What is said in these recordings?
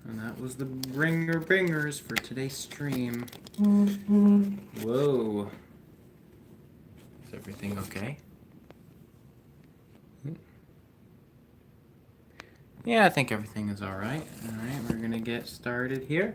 And that was the bringer bingers for today's stream. Whoa. Is everything okay? Yeah, I think everything is alright. Alright, we're gonna get started here.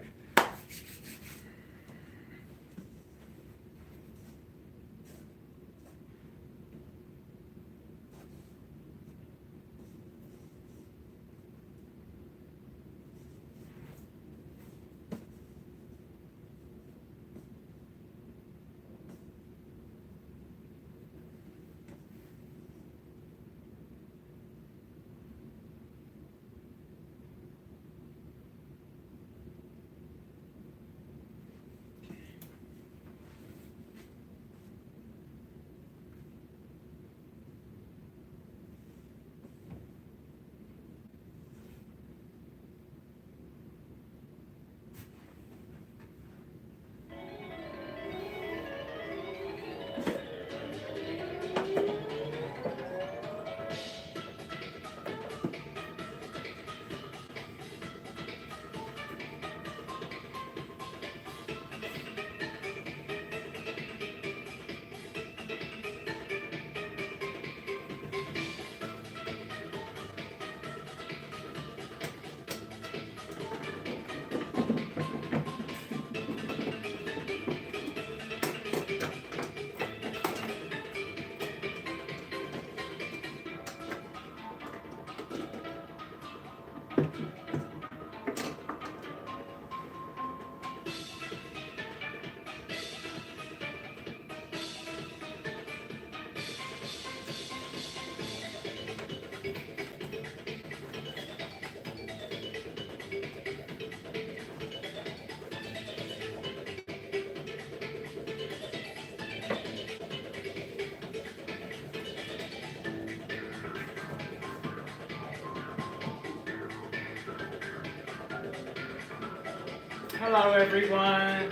Hello everyone,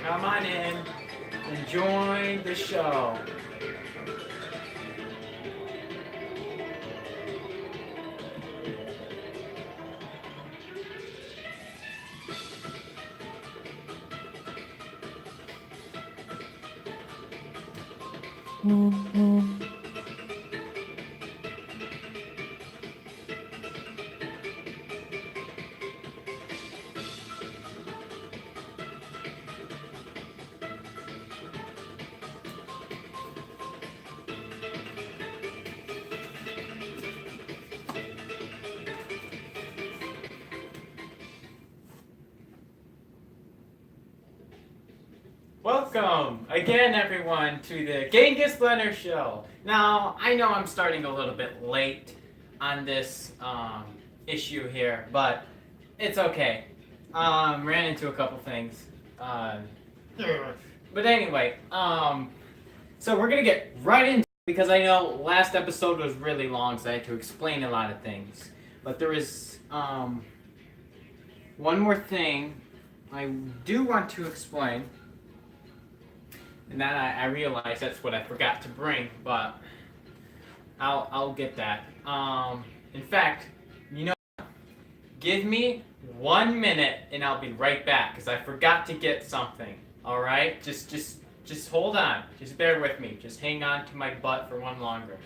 come on in and join the show. Welcome again, everyone, to the Genghis Leonard Show. Now, I know I'm starting a little bit late on this issue here, but it's okay. Ran into a couple things. But anyway, so we're gonna get right into it because I know last episode was really long, so I had to explain a lot of things. But there is one more thing I do want to explain. And then I realized that's what I forgot to bring, but I'll get that. In fact, you know, give me 1 minute and I'll be right back because I forgot to get something. All right, just hold on. Just bear with me. Just hang on to my butt for one longer.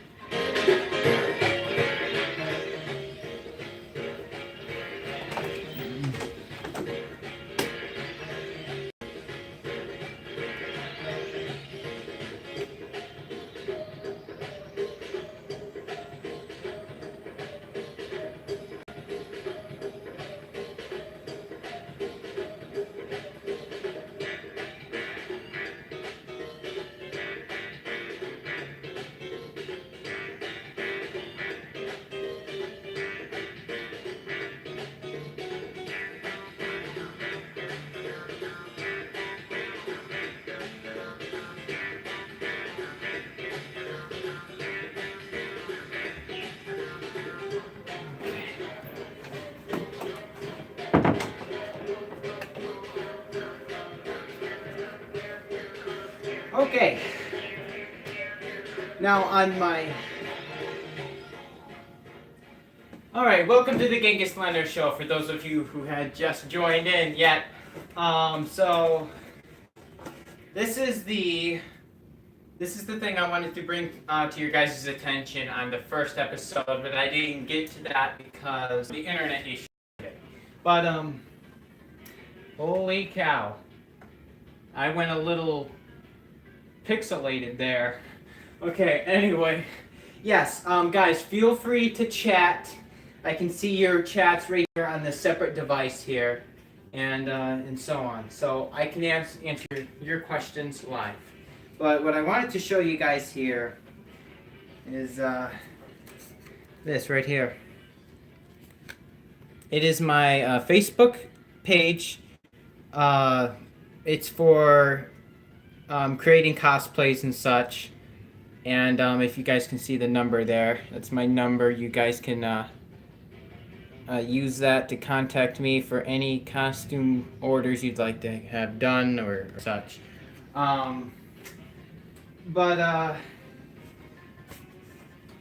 Okay. Now on my Alright, welcome to the Genghis Slender Show for those of you who had just joined in yet. So this is the thing I wanted to bring to your guys' attention on the first episode, but I didn't get to that because the internet issue. But holy cow. I went a little pixelated there. Okay, anyway. Yes, guys, feel free to chat. I can see your chats right here on the separate device here, and so on. So I can answer your questions live. But what I wanted to show you guys here is this right here. It is my Facebook page. It's for creating cosplays and such. And if you guys can see the number there, that's my number. You guys can use that to contact me for any costume orders you'd like to have done or such.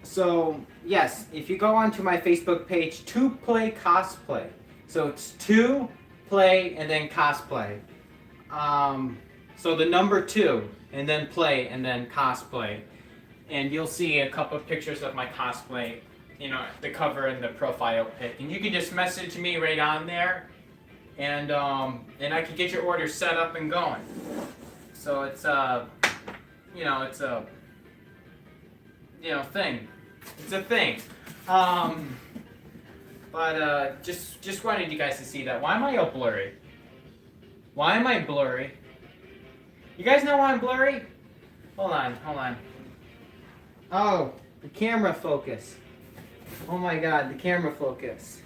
So yes, if you go onto my Facebook page, to play cosplay. So it's to play and then cosplay. So the number 2 and then play and then cosplay. And you'll see a couple of pictures of my cosplay, you know, the cover and the profile pic. And you can just message me right on there, and I can get your order set up and going. So it's you know, it's a thing. It's a thing. But just wanted you guys to see that. Why am I all blurry? Why am I blurry? You guys know why I'm blurry? Hold on. Oh, the camera focus. Oh my god, the camera focus.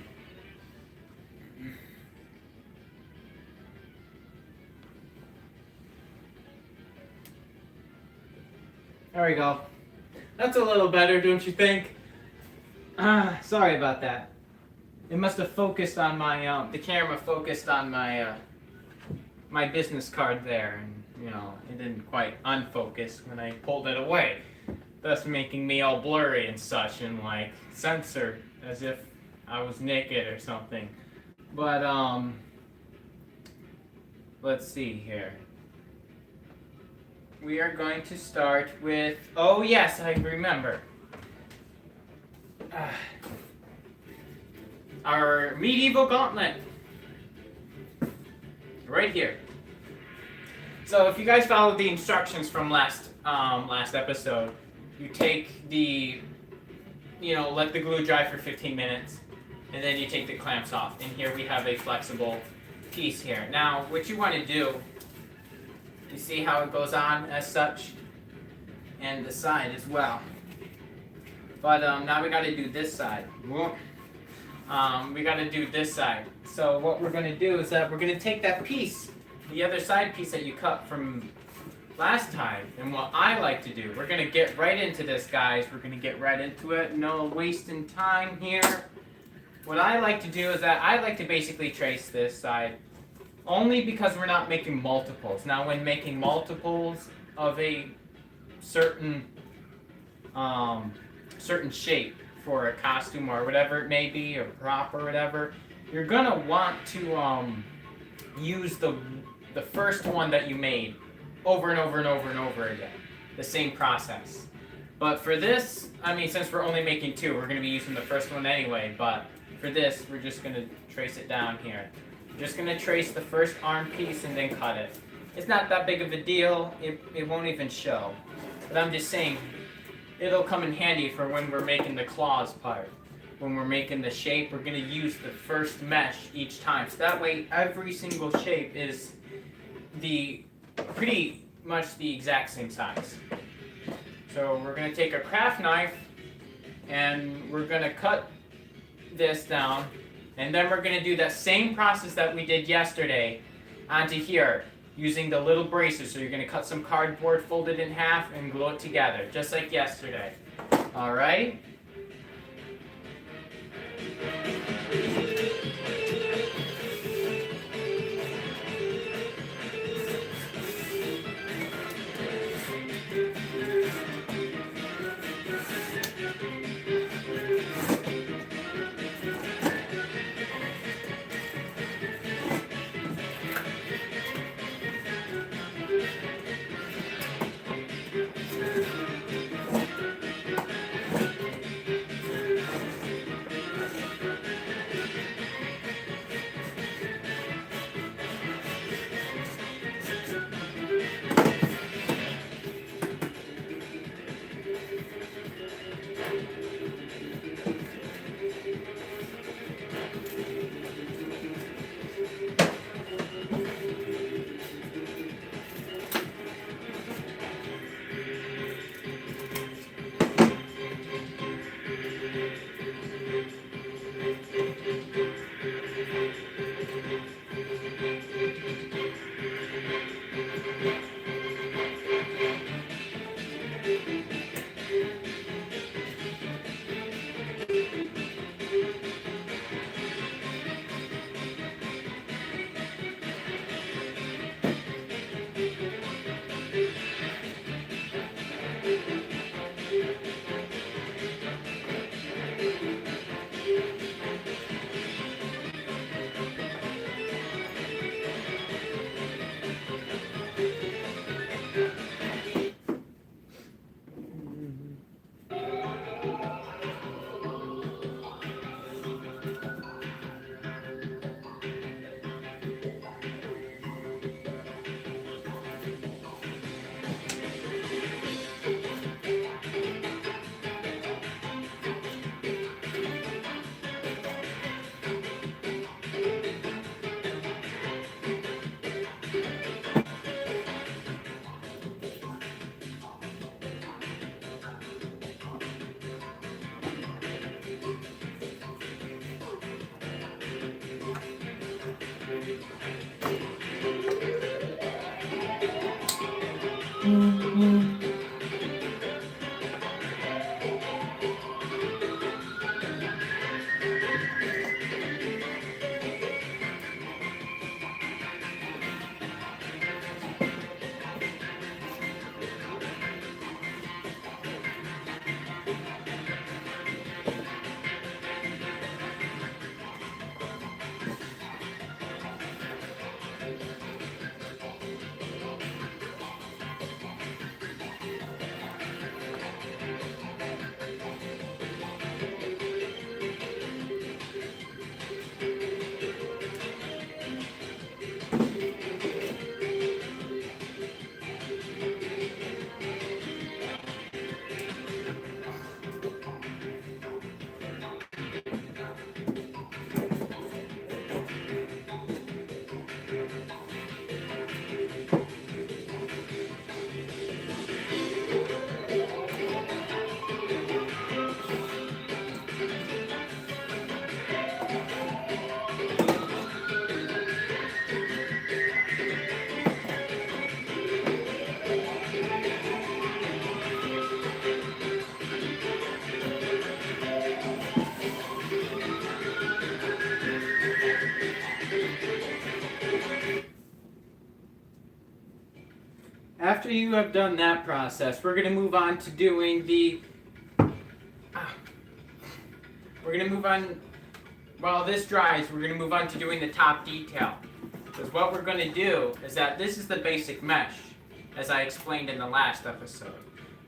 There we go. That's a little better, don't you think? Sorry about that. It must have focused on my, the camera focused on my, my business card there. And, you know, it didn't quite unfocus when I pulled it away. Thus making me all blurry and such and like censored as if I was naked or something. But let's see here. We are going to start with, oh yes, I remember. Our medieval gauntlet. Right here. So if you guys followed the instructions from last episode, you take the, let the glue dry for 15 minutes, and then you take the clamps off. And here we have a flexible piece here. Now, what you want to do, you see how it goes on as such, and the side as well. But now we got to do this side. We got to do this side. So what we're going to do is that we're going to take that piece, the other side piece that you cut from last time, and what I like to do, we're going to get right into this, guys. We're going to get right into it. No wasting time here. What I like to do is that I like to basically trace this side only because we're not making multiples. Now, when making multiples of a certain shape for a costume or whatever it may be, or prop or whatever, you're going to want to use the first one that you made over and over and over and over again. The same process. But for this, since we're only making 2, we're going to be using the first one anyway, but for this, we're just going to trace it down here. We're just going to trace the first arm piece and then cut it. It's not that big of a deal. It won't even show. But I'm just saying, it'll come in handy for when we're making the claws part. When we're making the shape, we're going to use the first mesh each time. So that way, every single shape is pretty much the exact same size. So we're going to take a craft knife and we're going to cut this down, and then we're going to do that same process that we did yesterday onto here using the little braces. So you're going to cut some cardboard, fold it in half, and glue it together just like yesterday. Alright? after you have done that process, we're going to move on to doing the... We're going to move on... While this dries, we're going to move on to doing the top detail. Because what we're going to do is that this is the basic mesh, as I explained in the last episode.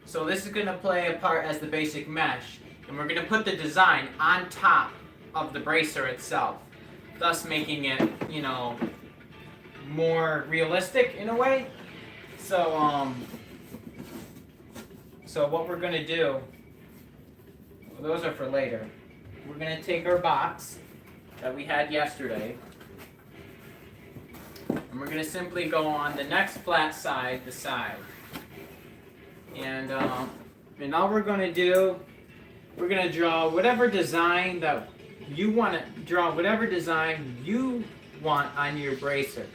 So this is going to play a part as the basic mesh, and we're going to put the design on top of the bracer itself, thus making it, you know, more realistic in a way. So what we're going to do, well, those are for later. We're going to take our box that we had yesterday, and we're going to simply go on the next flat side, the side. And all we're going to do, we're going to draw whatever design that you want to draw, whatever design you want on your bracer.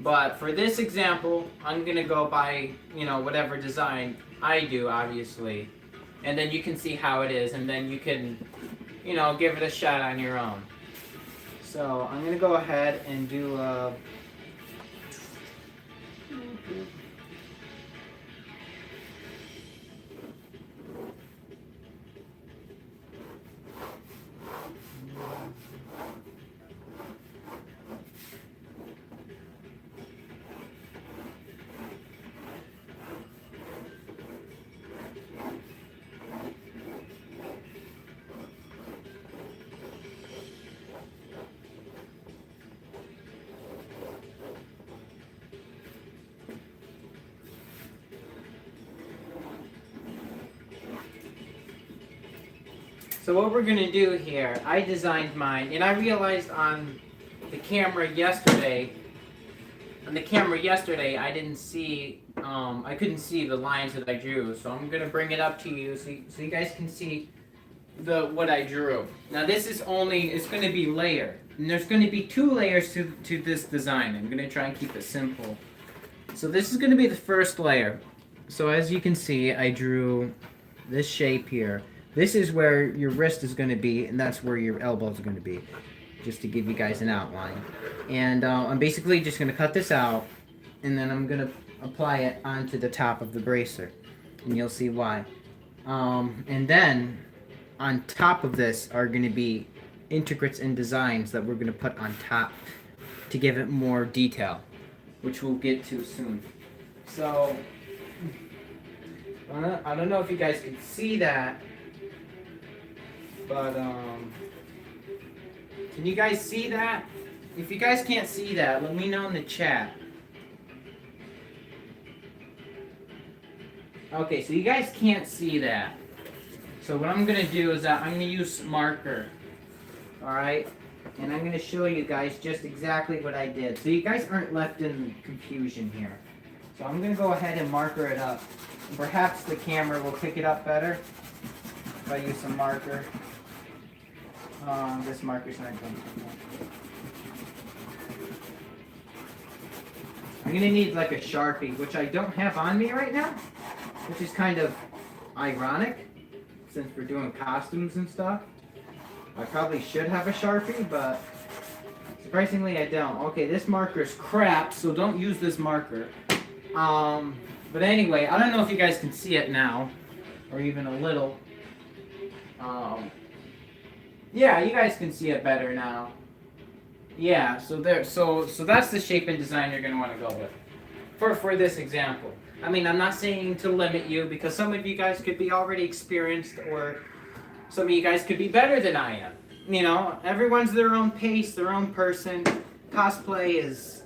But for this example, I'm going to go by, you know, whatever design I do, obviously. And then you can see how it is, and then you can, you know, give it a shot on your own. So I'm going to go ahead and do So what we're going to do here, I designed mine, and I realized on the camera yesterday, I didn't see, I couldn't see the lines that I drew, so I'm going to bring it up to you so you guys can see what I drew. Now this is only, it's going to be layered, and there's going to be 2 layers to this design. I'm going to try and keep it simple. So this is going to be the first layer. So as you can see, I drew this shape here. This is where your wrist is going to be, and that's where your elbows are going to be, just to give you guys an outline. And I'm basically just going to cut this out, and then I'm going to apply it onto the top of the bracer, and you'll see why. And then, on top of this are going to be integrates and designs that we're going to put on top to give it more detail, which we'll get to soon. So, I don't know if you guys can see that, but, can you guys see that? If you guys can't see that, let me know in the chat. Okay, so you guys can't see that. So what I'm going to do is that I'm going to use marker. Alright? And I'm going to show you guys just exactly what I did. So you guys aren't left in confusion here. So I'm going to go ahead and marker it up. Perhaps the camera will pick it up better if I use some marker. This marker's not going to come up. I'm going to need like a Sharpie, which I don't have on me right now, which is kind of ironic since we're doing costumes and stuff. I probably should have a Sharpie, but surprisingly I don't. Okay, this marker is crap, so don't use this marker. But anyway, I don't know if you guys can see it now, or even a little. Yeah, you guys can see it better now. Yeah, so that's the shape and design you're going to want to go with for this example. I mean, I'm not saying to limit you, because some of you guys could be already experienced, or some of you guys could be better than I am. You know, everyone's their own pace, their own person. Cosplay is,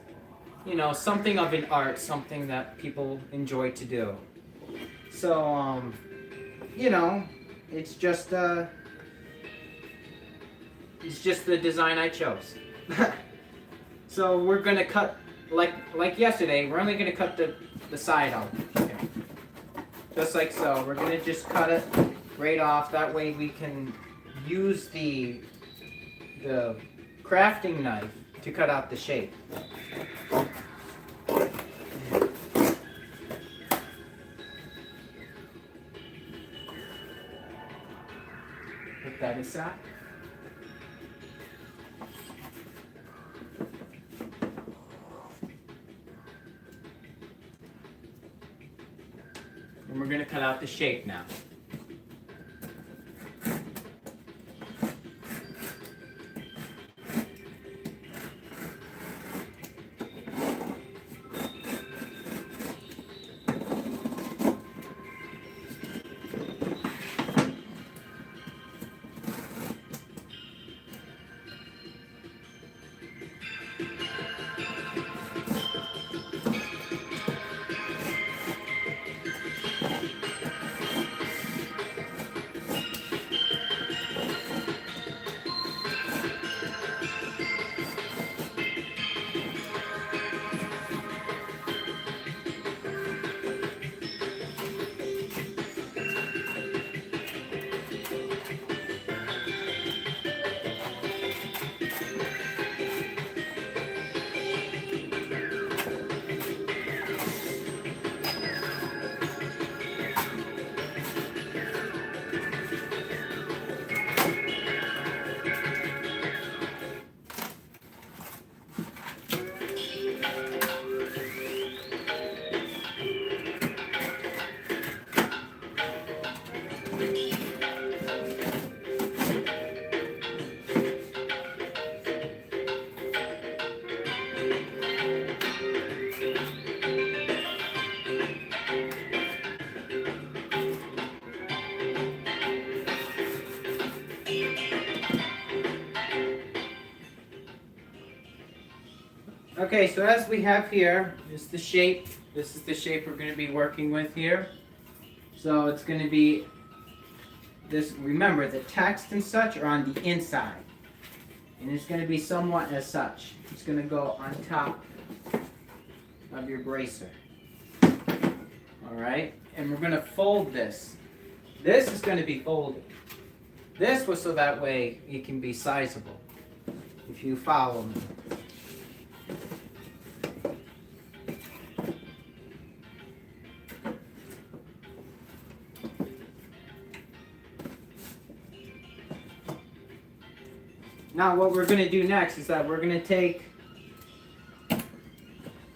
you know, something of an art, something that people enjoy to do. So, you know, it's just the design I chose. So we're gonna cut, like yesterday, we're only gonna cut the side off. Okay. Just like so. We're gonna just cut it right off. That way we can use the crafting knife to cut out the shape. Put that aside. And we're going to cut out the shape now. Okay, so as we have here, is the shape. This is the shape we're going to be working with here. So it's going to be this. Remember, the text and such are on the inside. And it's going to be somewhat as such. It's going to go on top of your bracer. Alright? And we're going to fold this. This is going to be folded. This was so that way it can be sizable. If you follow me. Now what we're going to do next is that we're going to take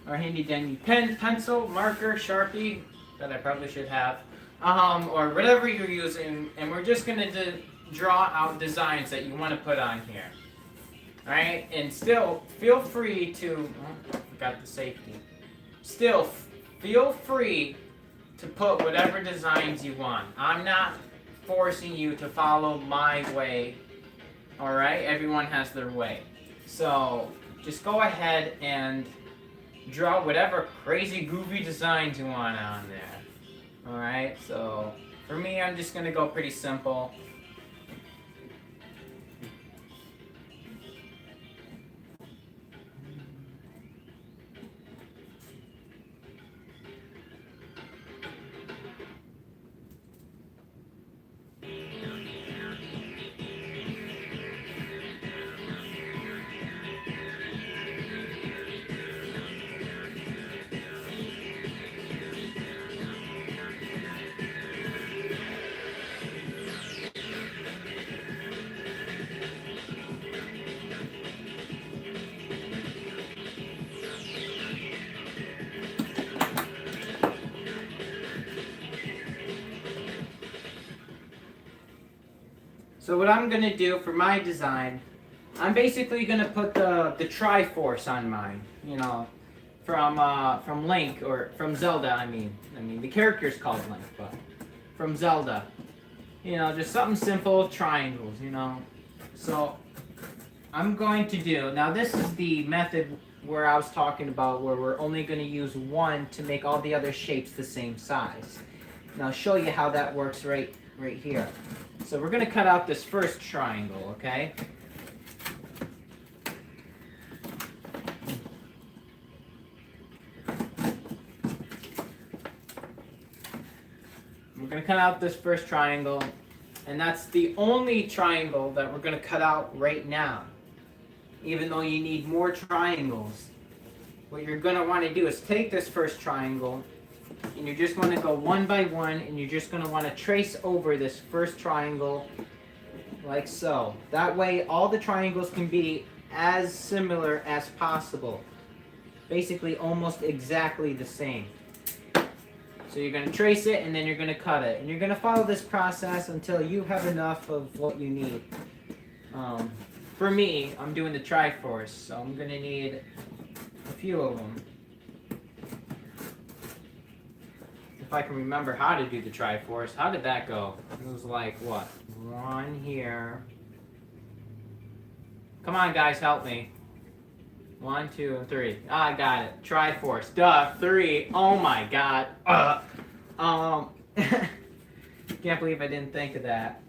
our handy dandy pen, pencil, marker, Sharpie, that I probably should have, or whatever you're using, and we're just going to draw out designs that you want to put on here. Alright, and still feel free to, oh, I forgot the safety. Still feel free to put whatever designs you want. I'm not forcing you to follow my way. Alright, everyone has their way. So just go ahead and draw whatever crazy goofy designs you want on there. Alright, so for me, I'm just going to go pretty simple. So what I'm going to do for my design, I'm basically going to put the Triforce on mine, you know, from Link, or from Zelda, I mean the character's called Link, but from Zelda. You know, just something simple, triangles, you know. So I'm going to do, now this is the method where I was talking about where we're only going to use one to make all the other shapes the same size. And I'll show you how that works right here. So we're going to cut out this first triangle, okay? We're going to cut out this first triangle, and that's the only triangle that we're going to cut out right now. Even though you need more triangles, what you're going to want to do is take this first triangle, and you're just going to go one by one, and you're just going to want to trace over this first triangle like so. That way all the triangles can be as similar as possible. Basically almost exactly the same. So So you're going to trace it and then you're going to cut it. And you're going to follow this process until you have enough of what you need. For me, I'm doing the Triforce, so I'm going to need a few of them. If I can remember how to do the Triforce. How did that go? It was like, what? One here. Come on, guys, help me. 1, 2, and 3. I got it. Triforce. Duh. 3. Oh my god. Can't believe I didn't think of that.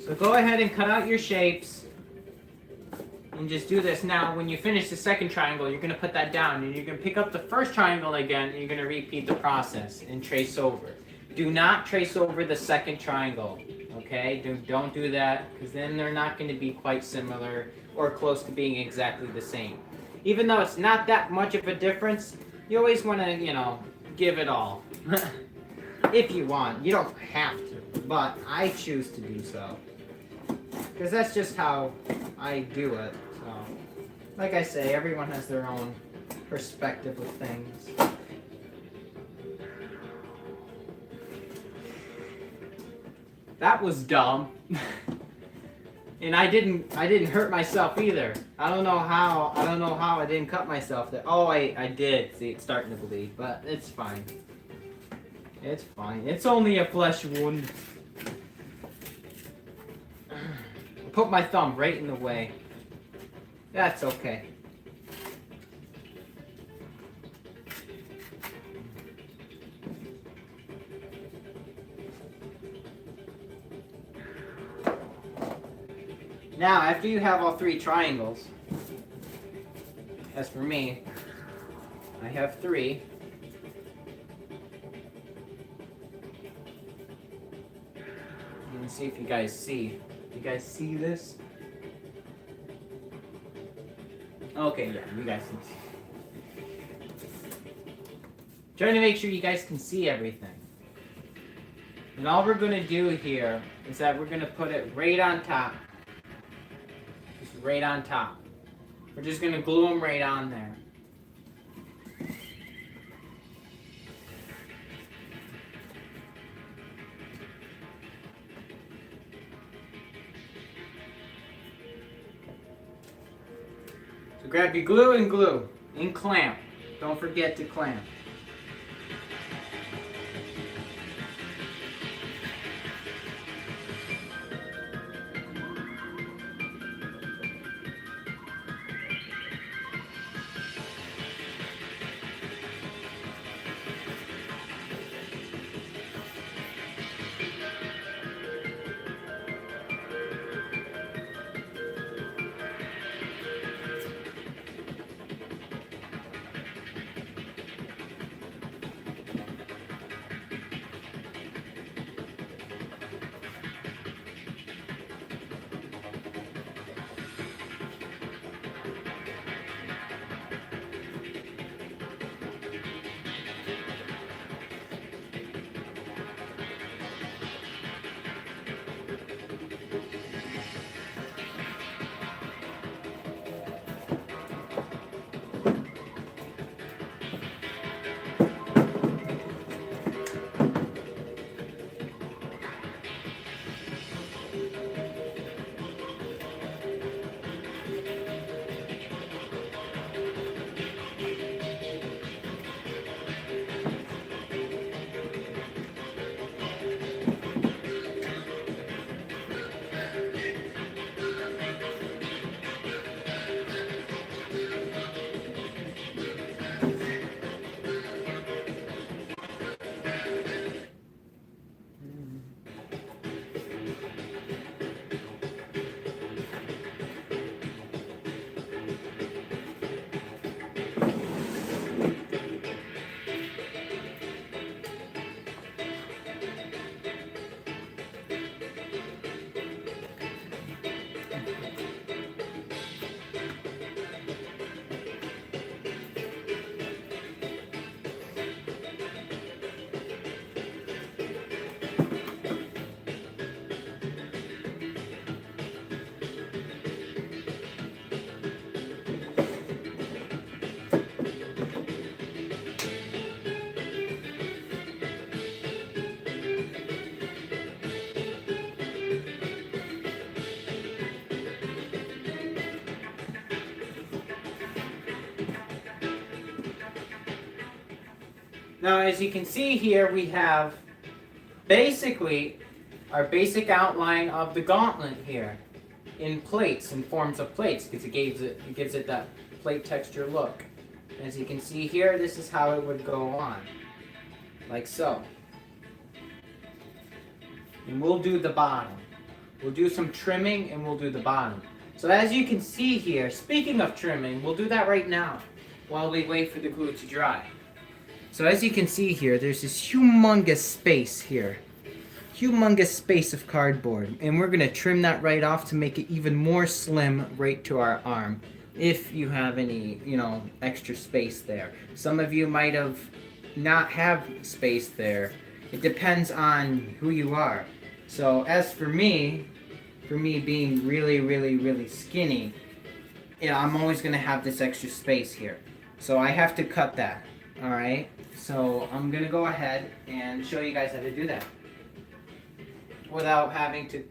So go ahead and cut out your shapes. And just do this. Now, when you finish the second triangle, you're going to put that down. And you're going to pick up the first triangle again. And you're going to repeat the process and trace over. Do not trace over the second triangle. Okay? Don't do that. Because then they're not going to be quite similar or close to being exactly the same. Even though it's not that much of a difference, you always want to, you know, give it all. If you want. You don't have to. But I choose to do so. Because that's just how I do it. So, like I say, everyone has their own perspective of things. That was dumb. And I didn't hurt myself either. I don't know how I didn't cut myself there. Oh, I did. See, it's starting to bleed, but it's fine. It's fine. It's only a flesh wound. Put my thumb right in the way. That's okay. Now, after you have all 3 triangles, as for me, I have 3. You can see if you guys see. You guys see this? Okay, yeah, you guys can see. Trying to make sure you guys can see everything. And all we're going to do here is that we're going to put it right on top. Just right on top. We're just going to glue them right on there. Grab your glue and clamp. Don't forget to clamp. Now, as you can see here, we have basically our basic outline of the gauntlet here in plates, in forms of plates, because it gives it that plate texture look. As you can see here, this is how it would go on, like so. And we'll do the bottom. We'll do some trimming and we'll do the bottom. So as you can see here, speaking of trimming, we'll do that right now while we wait for the glue to dry. So as you can see here, there's this humongous space here. Humongous space of cardboard. And we're going to trim that right off to make it even more slim right to our arm. If you have any, extra space there. Some of you might have not have space there. It depends on who you are. So as for me being really, really, really skinny, I'm always going to have this extra space here. So I have to cut that. Alright? So I'm going to go ahead and show you guys how to do that. Without having to,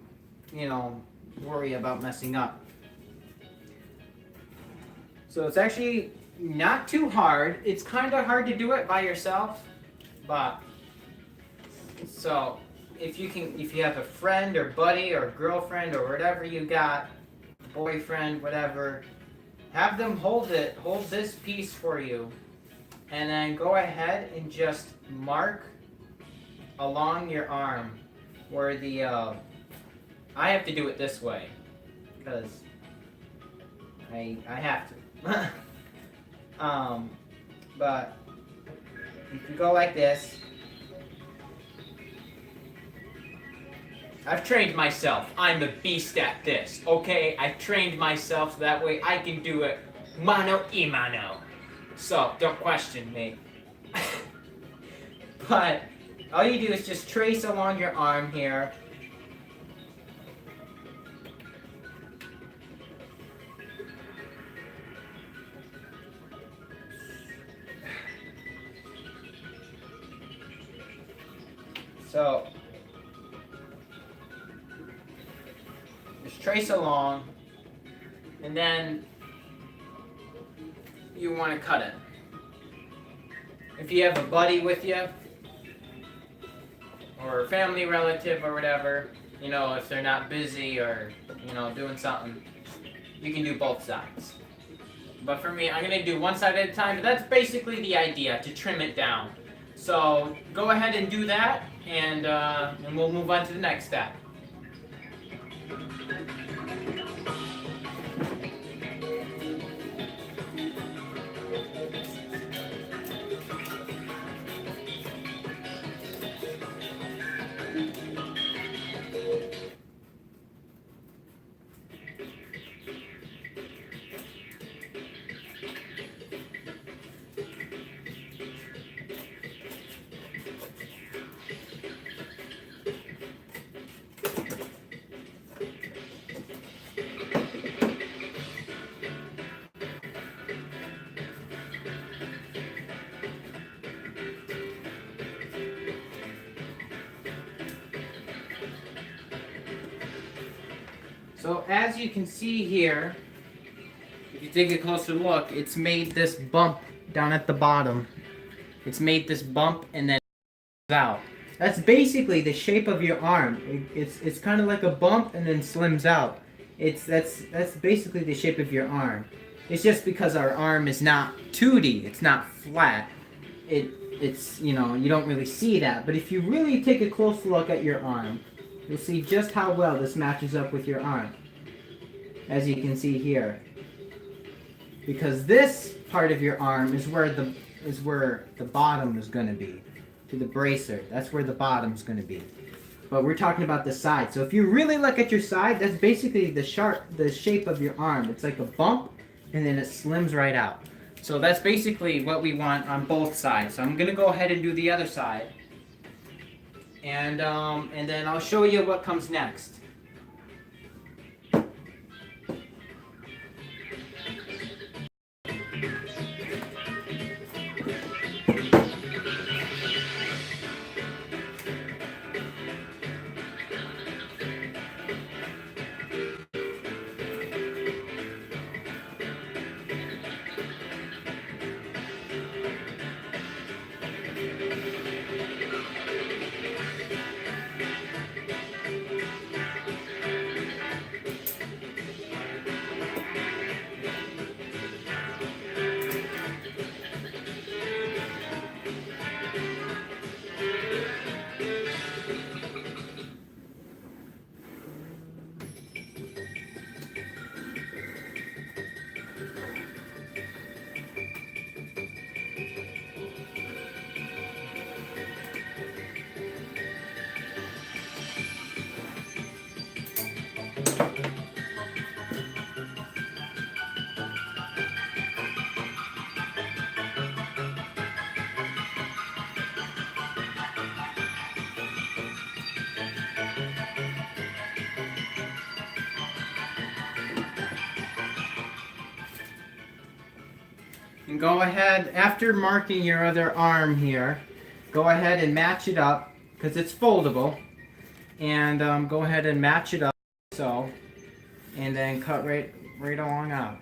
worry about messing up. So it's actually not too hard. It's kind of hard to do it by yourself, but so if you have a friend or buddy or girlfriend or whatever you got, boyfriend, whatever, have them hold this piece for you, and then go ahead and just mark along your arm where the I have to do it this way because I have to. But if you go like this, I've trained myself. I'm a beast at this, okay? I've trained myself so that way I can do it mano a mano. So, don't question me. But all you do is just trace along your arm here. So, just trace along, and then you want to cut it. If you have a buddy with you, or a family relative or whatever, if they're not busy or, doing something, you can do both sides. But for me, I'm going to do one side at a time, but that's basically the idea, to trim it down. So go ahead and do that, and we'll move on to the next step. So as you can see here, if you take a closer look, it's made this bump down at the bottom. It's made this bump and then out. That's basically the shape of your arm. It's kind of like a bump and then slims out. That's basically the shape of your arm. It's just because our arm is not 2D. It's not flat. It's you don't really see that. But if you really take a close look at your arm, you'll see just how well this matches up with your arm, as you can see here. Because this part of your arm is where the bottom is going to be, to the bracer. That's where the bottom's going to be. But we're talking about the side. So if you really look at your side, that's basically the shape of your arm. It's like a bump, and then it slims right out. So that's basically what we want on both sides. So I'm going to go ahead and do the other side. And then I'll show you what comes next. And go ahead, after marking your other arm here, go ahead and match it up, because it's foldable. And go ahead and match it up, so, and then cut right along out.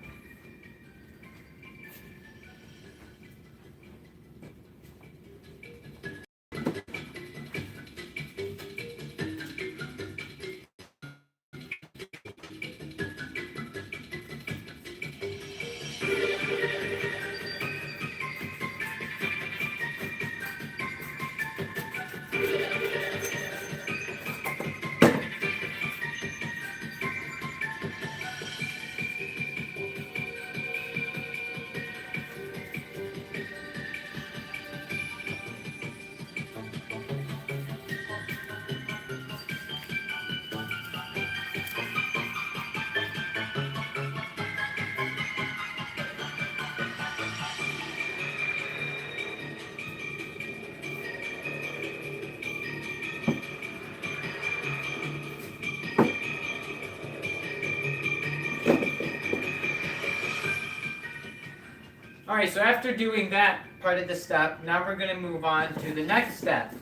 Alright, so after doing that part of the step, now we're going to move on to the next step.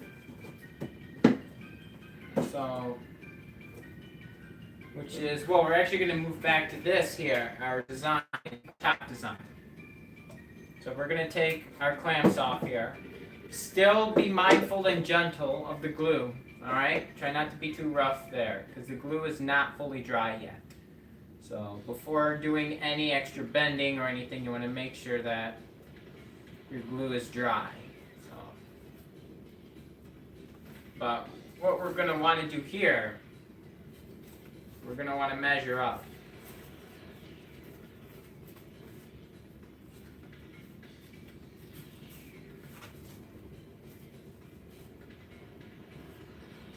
So, which is, well, we're actually going to move back to this here, our design, top design. So we're going to take our clamps off here. Still be mindful and gentle of the glue, alright? Try not to be too rough there, because the glue is not fully dry yet. So before doing any extra bending or anything, you want to make sure that your glue is dry. So, but what we're going to want to do here, we're going to want to measure up.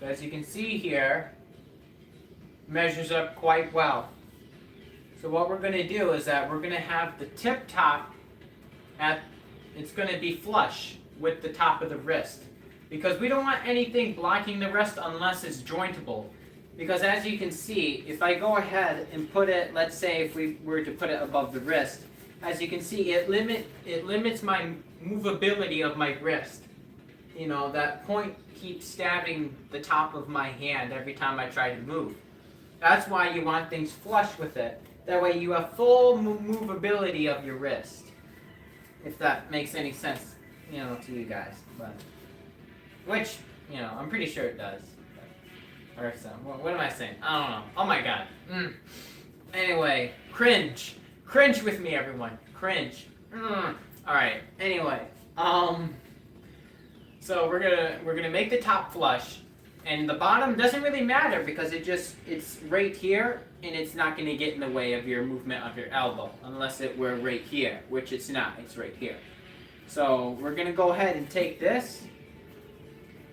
So as you can see here, measures up quite well. So what we're going to do is that we're going to have the tip top it's going to be flush with the top of the wrist. Because we don't want anything blocking the wrist unless it's jointable. Because as you can see, if I go ahead and put it, let's say if we were to put it above the wrist, as you can see, it limits my movability of my wrist. You know, that point keeps stabbing the top of my hand every time I try to move. That's why you want things flush with it. That way you have full movability of your wrist. If that makes any sense, you know, to you guys. But, which, you know, I'm pretty sure it does. Or so. What am I saying? I don't know. Oh my god. Anyway, cringe. Cringe with me, everyone. Cringe. Alright, anyway. So we're gonna make the top flush. And the bottom doesn't really matter because it's right here and it's not going to get in the way of your movement of your elbow unless it were right here, which it's not, it's right here. So we're going to go ahead and take this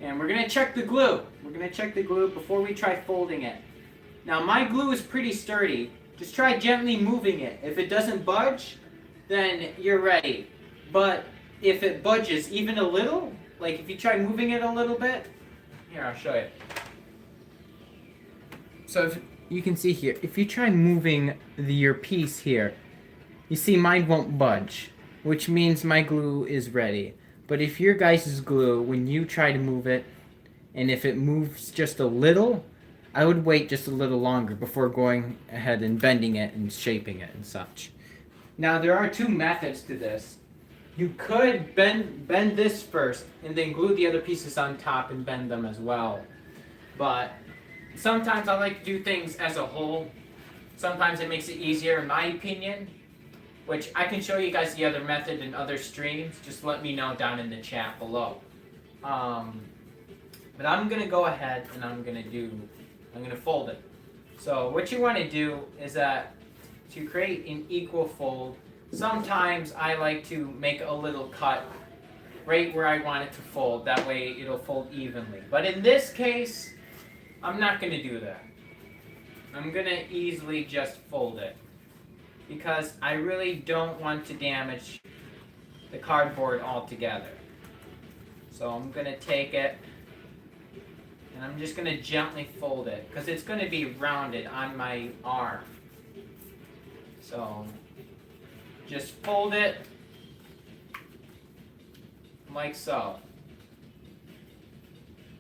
and we're going to check the glue. We're going to check the glue before we try folding it. Now my glue is pretty sturdy. Just try gently moving it. If it doesn't budge, then you're ready. But if it budges even a little, like if you try moving it a little bit, here, I'll show you. So if you can see here, if you try moving your piece here, you see mine won't budge, which means my glue is ready. But if your guys' glue, when you try to move it, and if it moves just a little, I would wait just a little longer before going ahead and bending it and shaping it and such. Now there are two methods to this. You could bend this first and then glue the other pieces on top and bend them as well. But sometimes I like to do things as a whole. Sometimes it makes it easier in my opinion, which I can show you guys the other method in other streams. Just let me know down in the chat below. But I'm going to go ahead and I'm going to fold it. So what you want to do is that to create an equal fold, sometimes I like to make a little cut right where I want it to fold. That way it'll fold evenly. But in this case, I'm not going to do that. I'm going to easily just fold it. Because I really don't want to damage the cardboard altogether. So I'm going to take it and I'm just going to gently fold it. Because it's going to be rounded on my arm. So just fold it like so.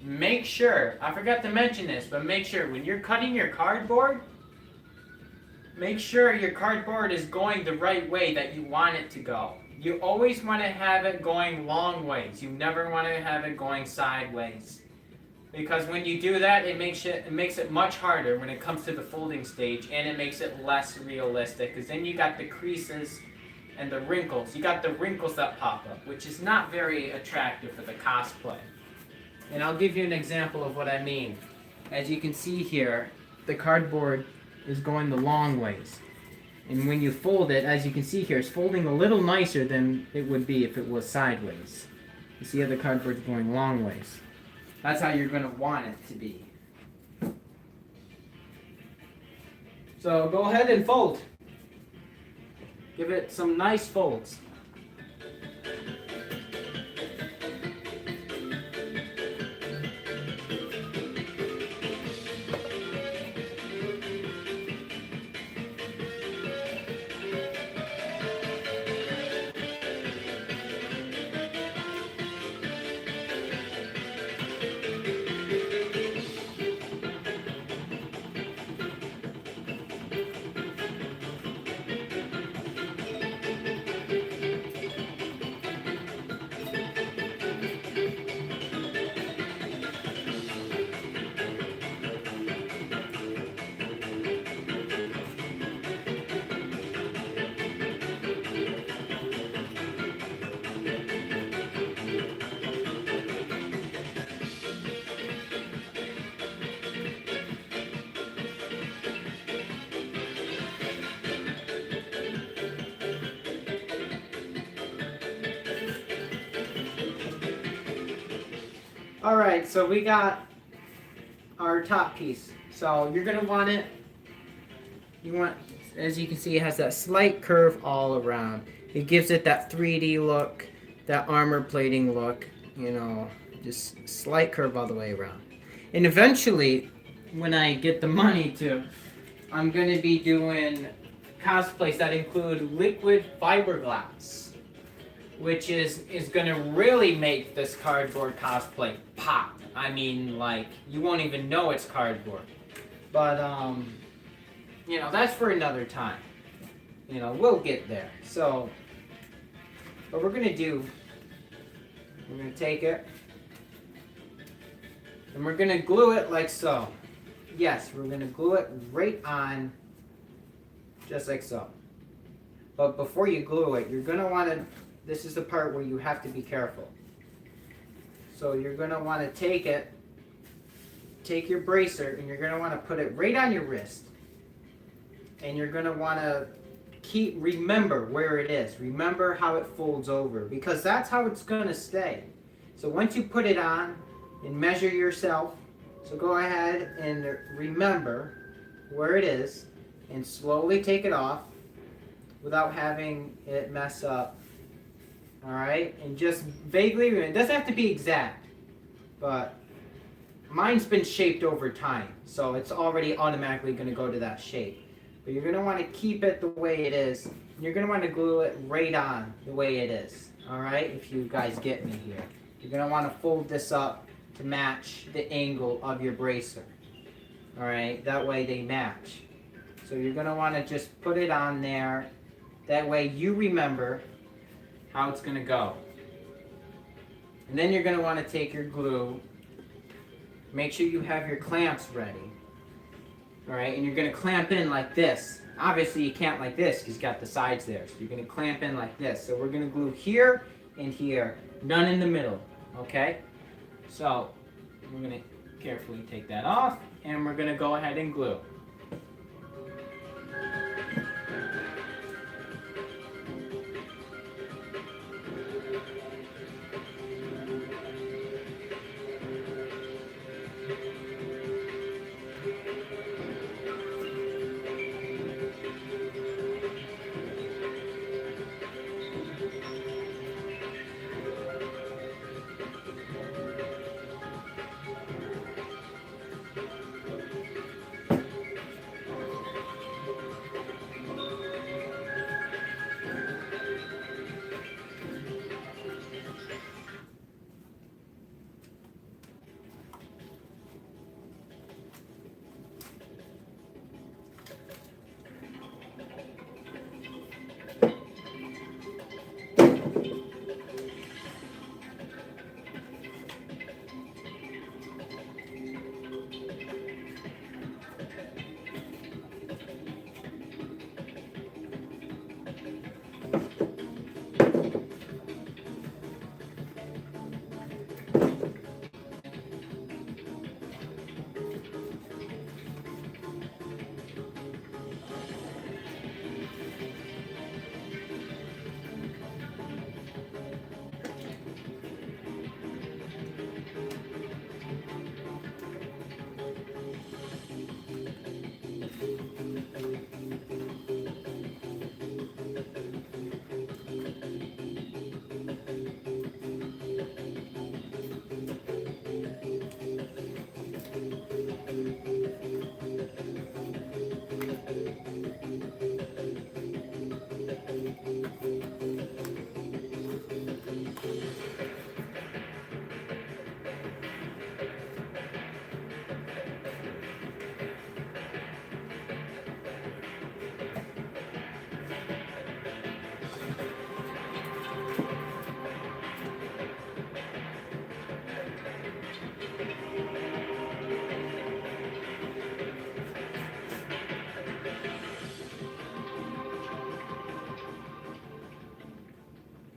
Make sure, I forgot to mention this, but make sure when you're cutting your cardboard, make sure your cardboard is going the right way that you want it to go. You always want to have it going long ways. You never want to have it going sideways. Because when you do that, it makes it much harder when it comes to the folding stage, and it makes it less realistic. Because then you got the creases and the wrinkles. You got the wrinkles that pop up, which is not very attractive for the cosplay. And I'll give you an example of what I mean. As you can see here, the cardboard is going the long ways. And when you fold it, as you can see here, it's folding a little nicer than it would be if it was sideways. You see how the cardboard's going long ways. That's how you're going to want it to be. So go ahead and fold. Give it some nice folds. Alright, so we got our top piece. So you're going to want it, as you can see, it has that slight curve all around. It gives it that 3D look, that armor plating look, you know, just slight curve all the way around. And eventually, when I get the money to, I'm going to be doing cosplays that include liquid fiberglass, which is going to really make this cardboard cosplay pop. I mean, like, you won't even know it's cardboard. But, you know, that's for another time. You know, we'll get there. So, what we're going to do, we're going to take it, and we're going to glue it like so. Yes, we're going to glue it right on, just like so. But before you glue it, you're going to want to, this is the part where you have to be careful. So you're going to want to take your bracer, and you're going to want to put it right on your wrist. And you're going to want to remember where it is. Remember how it folds over, because that's how it's going to stay. So once you put it on and measure yourself, so go ahead and remember where it is and slowly take it off without having it mess up. Alright, and just vaguely, it doesn't have to be exact, but mine's been shaped over time, so it's already automatically going to go to that shape. But you're going to want to keep it the way it is. You're going to want to glue it right on the way it is. Alright, if you guys get me here. You're going to want to fold this up to match the angle of your bracer. Alright, that way they match. So you're going to want to just put it on there. That way you remember how it's going to go. And then you're going to want to take your glue. Make sure you have your clamps ready. Alright, and you're going to clamp in like this. Obviously you can't like this because you got the sides there. So you're going to clamp in like this. So we're going to glue here and here. None in the middle. Okay? So we're going to carefully take that off, and we're going to go ahead and glue.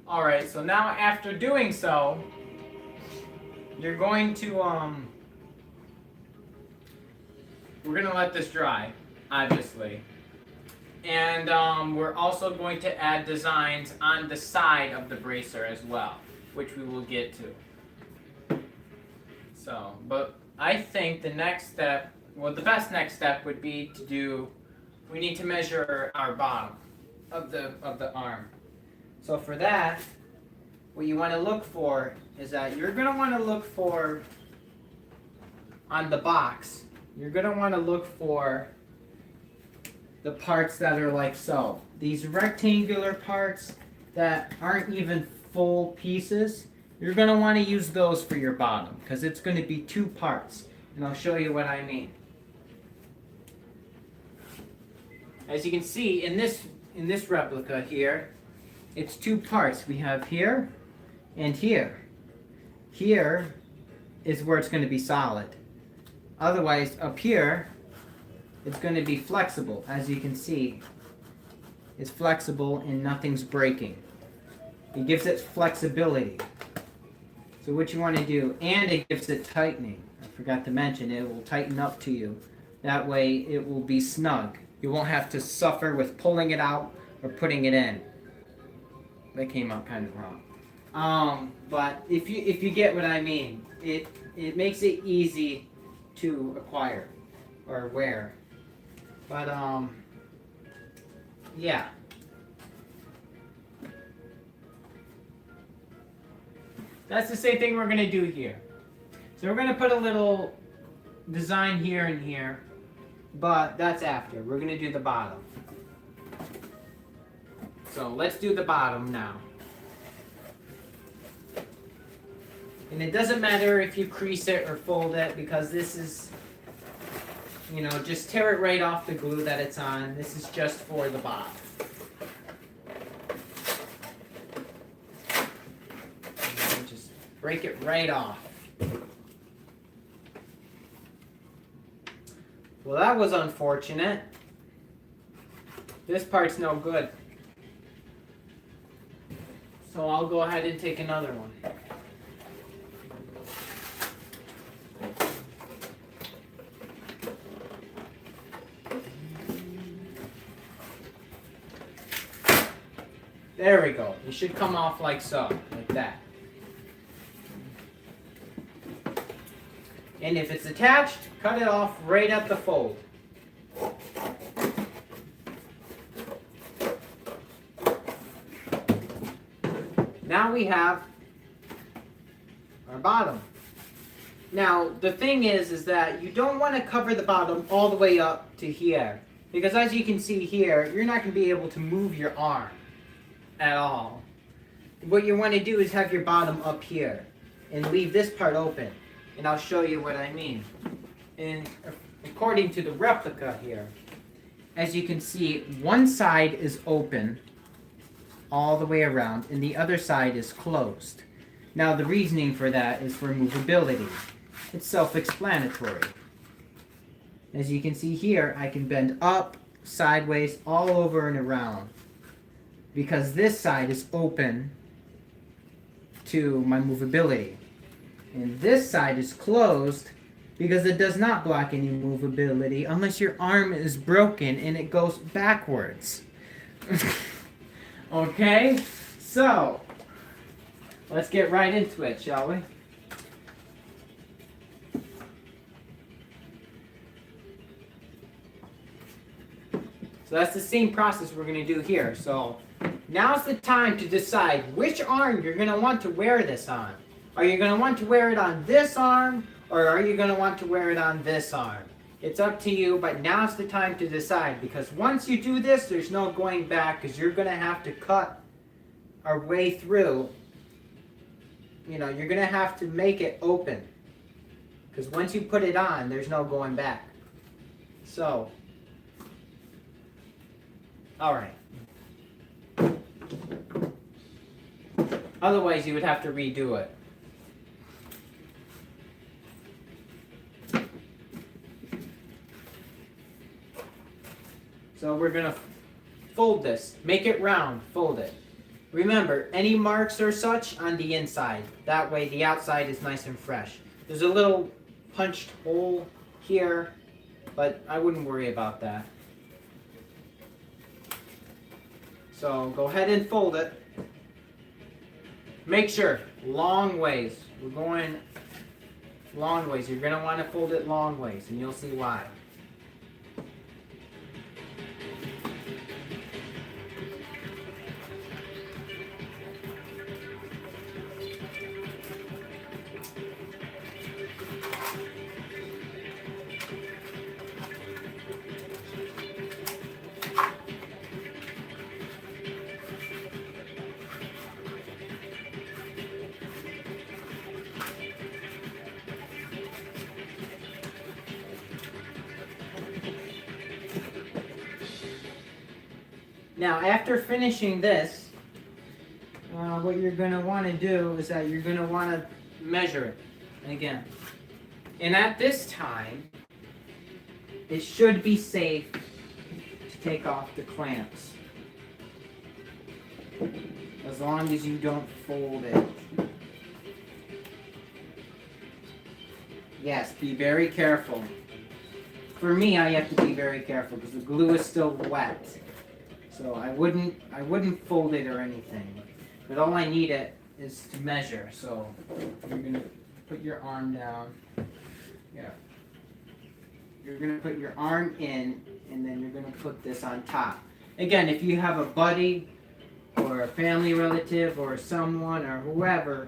Alright, so now after doing so, you're going to, we're going to let this dry, obviously. And we're also going to add designs on the side of the bracer as well, which we will get to. So, but I think the next step, well, the best next step would be to do, we need to measure our bottom of the arm. So for that, what you want to look for is that you're going to want to look for, on the box, you're going to want to look for the parts that are like so. These rectangular parts that aren't even full pieces, you're going to want to use those for your bottom because it's going to be two parts. And I'll show you what I mean. As you can see in this replica here, it's two parts. We have here and here. Here is where it's going to be solid. Otherwise, up here, it's going to be flexible. As you can see, it's flexible and nothing's breaking. It gives it flexibility. So what you want to do, and it gives it tightening. I forgot to mention, it will tighten up to you. That way it will be snug. You won't have to suffer with pulling it out or putting it in. That came out kind of wrong. But if you get what I mean, it makes it easy to acquire or wear. But yeah. That's the same thing we're going to do here. So we're going to put a little design here and here, but that's after. We're going to do the bottom. So let's do the bottom now. And it doesn't matter if you crease it or fold it because this is, you know, just tear it right off the glue that it's on. This is just for the bottom. Just break it right off. Well, that was unfortunate. This part's no good. So I'll go ahead and take another one. There we go. It should come off like so, like that. And if it's attached, cut it off right at the fold. Now we have our bottom. Now, the thing is that you don't want to cover the bottom all the way up to here. Because as you can see here, you're not going to be able to move your arm at all. What you want to do is have your bottom up here and leave this part open. And I'll show you what I mean. And according to the replica here, as you can see, one side is open all the way around and the other side is closed. Now the reasoning for that is for movability. It's self-explanatory. As you can see here, I can bend up, sideways, all over and around because this side is open to my movability. And this side is closed because it does not block any movability unless your arm is broken and it goes backwards. Okay? So, let's get right into it, shall we? So that's the same process we're going to do here. So, now's the time to decide which arm you're going to want to wear this on. Are you going to want to wear it on this arm, or are you going to want to wear it on this arm? It's up to you, but now's the time to decide, because once you do this, there's no going back, because you're going to have to cut our way through. You know, you're going to have to make it open, because once you put it on, there's no going back. So, all right. Otherwise, you would have to redo it. So we're going to fold this. Make it round. Fold it. Remember, any marks or such on the inside. That way the outside is nice and fresh. There's a little punched hole here, but I wouldn't worry about that. So go ahead and fold it. Make sure, long ways. We're going long ways. You're going to want to fold it long ways, and you'll see why. Now, after finishing this, what you're going to want to do is that you're going to want to measure it again. And at this time, it should be safe to take off the clamps, as long as you don't fold it. Yes, be very careful. For me, I have to be very careful because the glue is still wet. So I wouldn't fold it or anything. But all I need it is to measure. So you're gonna put your arm down. Yeah. You're gonna put your arm in, and then you're gonna put this on top. Again, if you have a buddy or a family relative or someone or whoever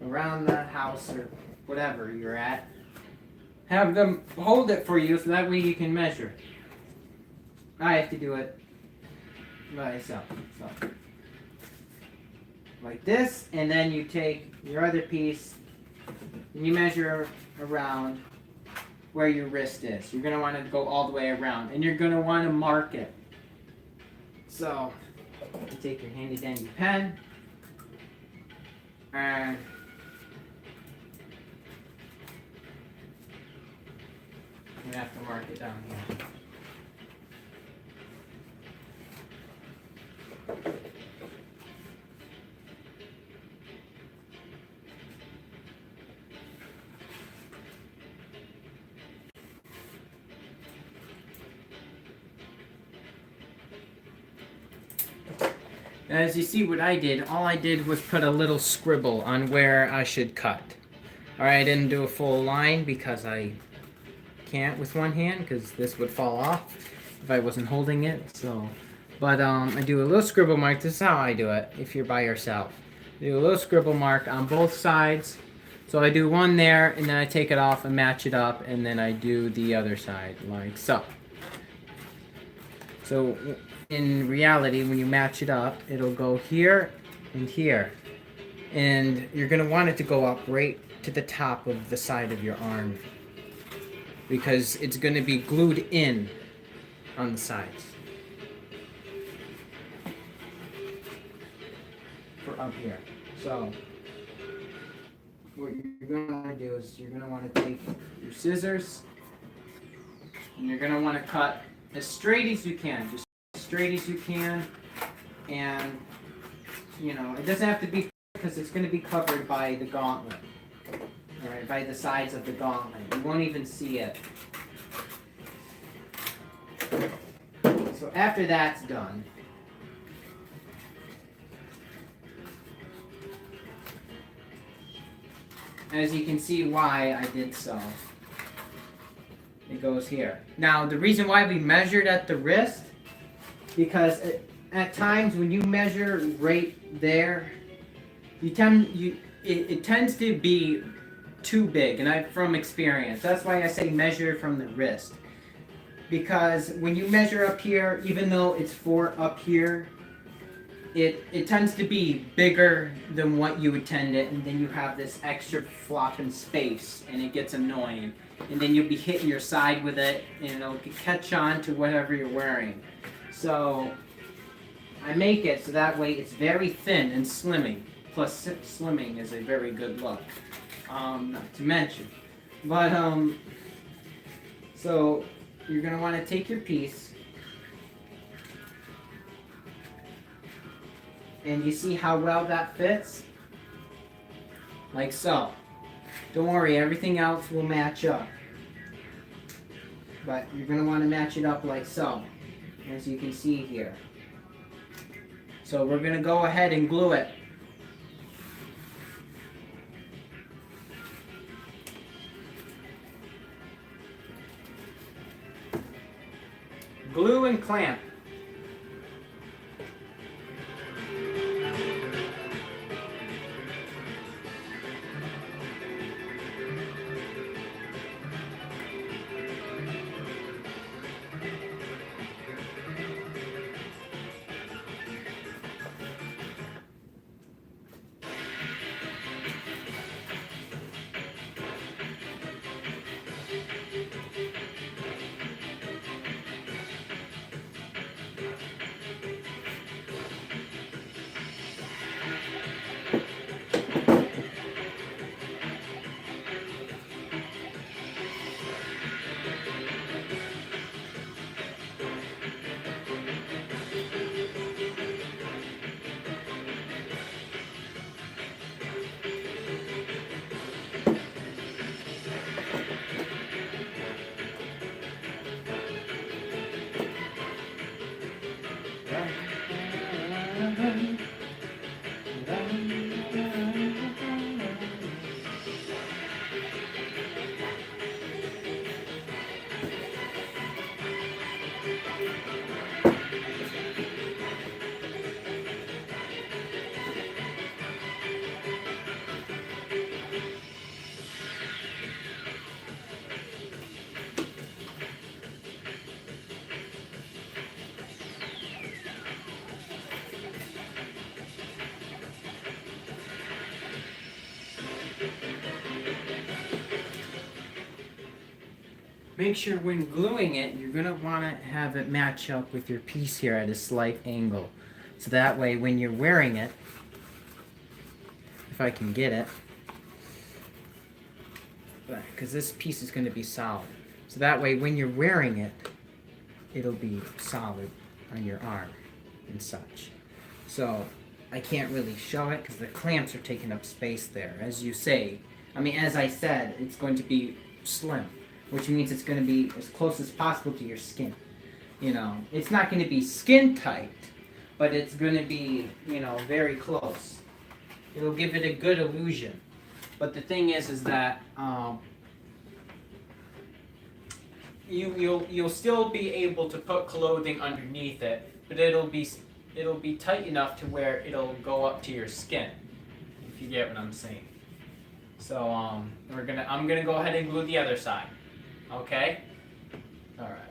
around the house or whatever you're at, have them hold it for you so that way you can measure. I have to do it myself. So, like this, and then you take your other piece and you measure around where your wrist is. You're going to want to go all the way around, and you're going to want to mark it. So, you take your handy dandy pen and you have to mark it down here. As you see what I did, all I did was put a little scribble on where I should cut. Alright, I didn't do a full line because I can't with one hand, because this would fall off if I wasn't holding it. So, but I do a little scribble mark. This is how I do it if you're by yourself. Do a little scribble mark on both sides. So I do one there, and then I take it off and match it up, and then I do the other side like so. So in reality, when you match it up, it'll go here and here. And you're going to want it to go up right to the top of the side of your arm, because it's going to be glued in on the sides. For up here. So what you're going to want to do is you're going to want to take your scissors, and you're going to want to cut as straight as you can. Just straight as you can, and you know, it doesn't have to be, because it's going to be covered by the gauntlet, all right, by the sides of the gauntlet. You won't even see it. So after that's done, as you can see why I did so, it goes here. Now the reason why we measured at the wrist, because at times when you measure right there, it tends to be too big, and from experience, that's why I say measure from the wrist. Because when you measure up here, even though it's for up here, it tends to be bigger than what you intend it, and then you have this extra flop in space, and it gets annoying. And then you'll be hitting your side with it, and it'll catch on to whatever you're wearing. So I make it so that way it's very thin and slimming. Plus slimming is a very good look, not to mention. But so you're going to want to take your piece, And you see how well that fits? Like so. Don't worry, everything else will match up. But you're going to want to match it up like so, as you can see here. So we're going to go ahead and glue it. Glue and clamp. Make sure when gluing it, you're going to want to have it match up with your piece here at a slight angle. So that way when you're wearing it, if I can get it, because this piece is going to be solid. So that way when you're wearing it, it'll be solid on your arm and such. So I can't really show it because the clamps are taking up space there. As you say, as I said, it's going to be slim, which means it's going to be as close as possible to your skin. It's not going to be skin tight, but it's going to be, very close. It'll give it a good illusion. But the thing is that you'll still be able to put clothing underneath it, but it'll be tight enough to where it'll go up to your skin, if you get what I'm saying. So I'm gonna go ahead and glue the other side. Okay? All right.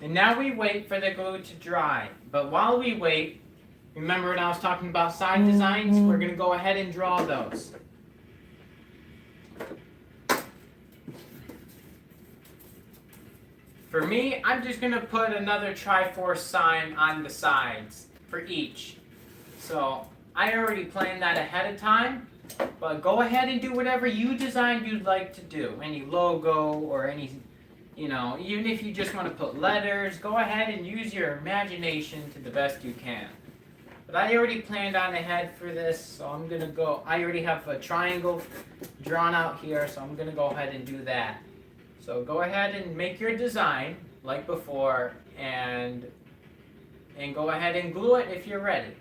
And now we wait for the glue to dry. But while we wait, remember when I was talking about side designs? We're going to go ahead and draw those. For me, I'm just going to put another Triforce sign on the sides for each. So I already planned that ahead of time. But go ahead and do whatever you designed you'd like to do. Any logo or any, even if you just want to put letters, go ahead and use your imagination to the best you can. But I already planned on ahead for this, so I'm going to go. I already have a triangle drawn out here, so I'm going to go ahead and do that. So go ahead and make your design like before and go ahead and glue it if you're ready.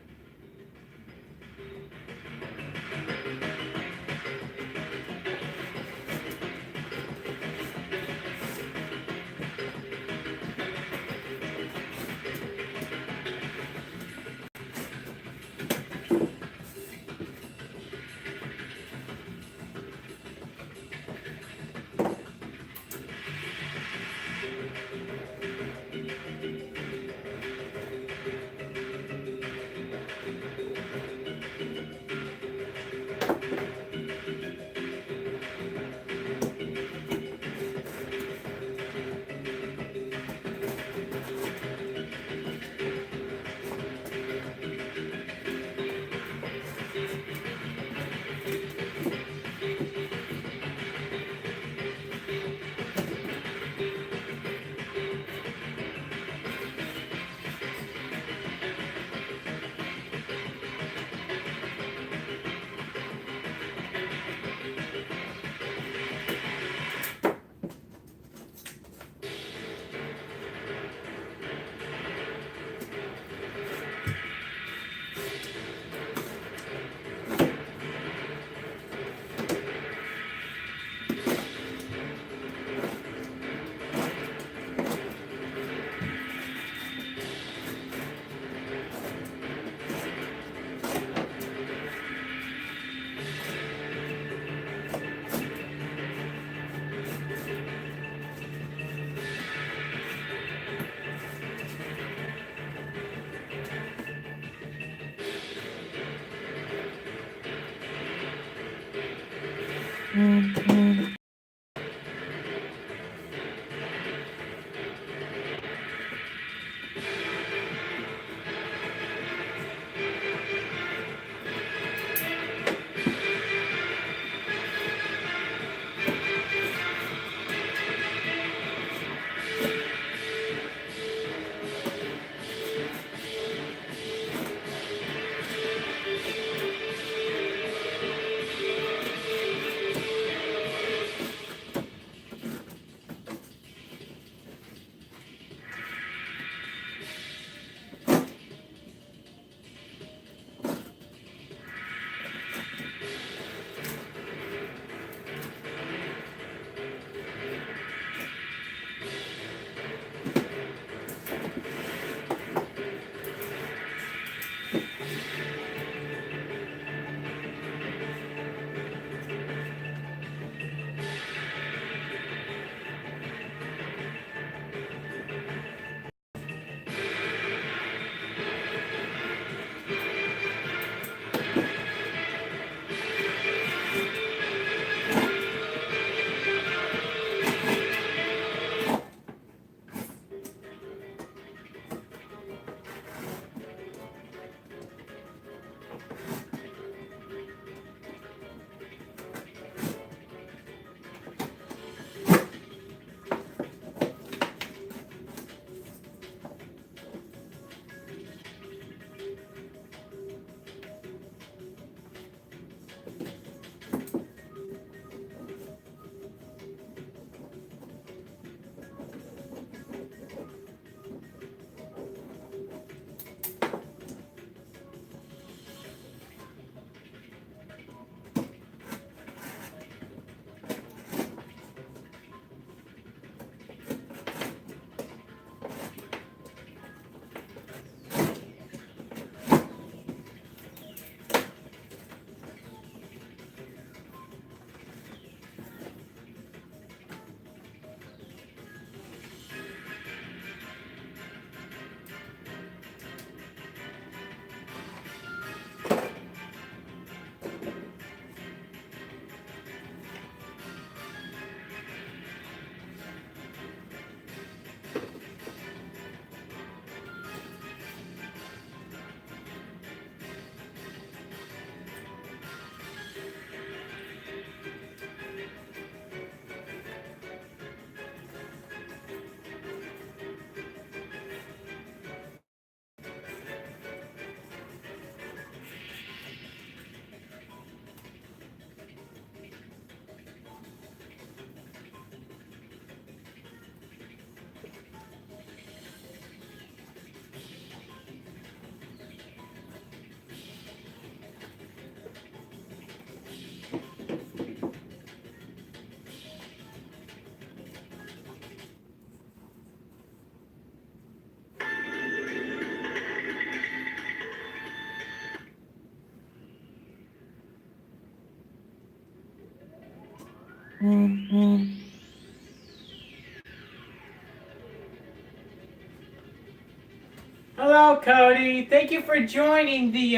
Hello, Cody. Thank you for joining the.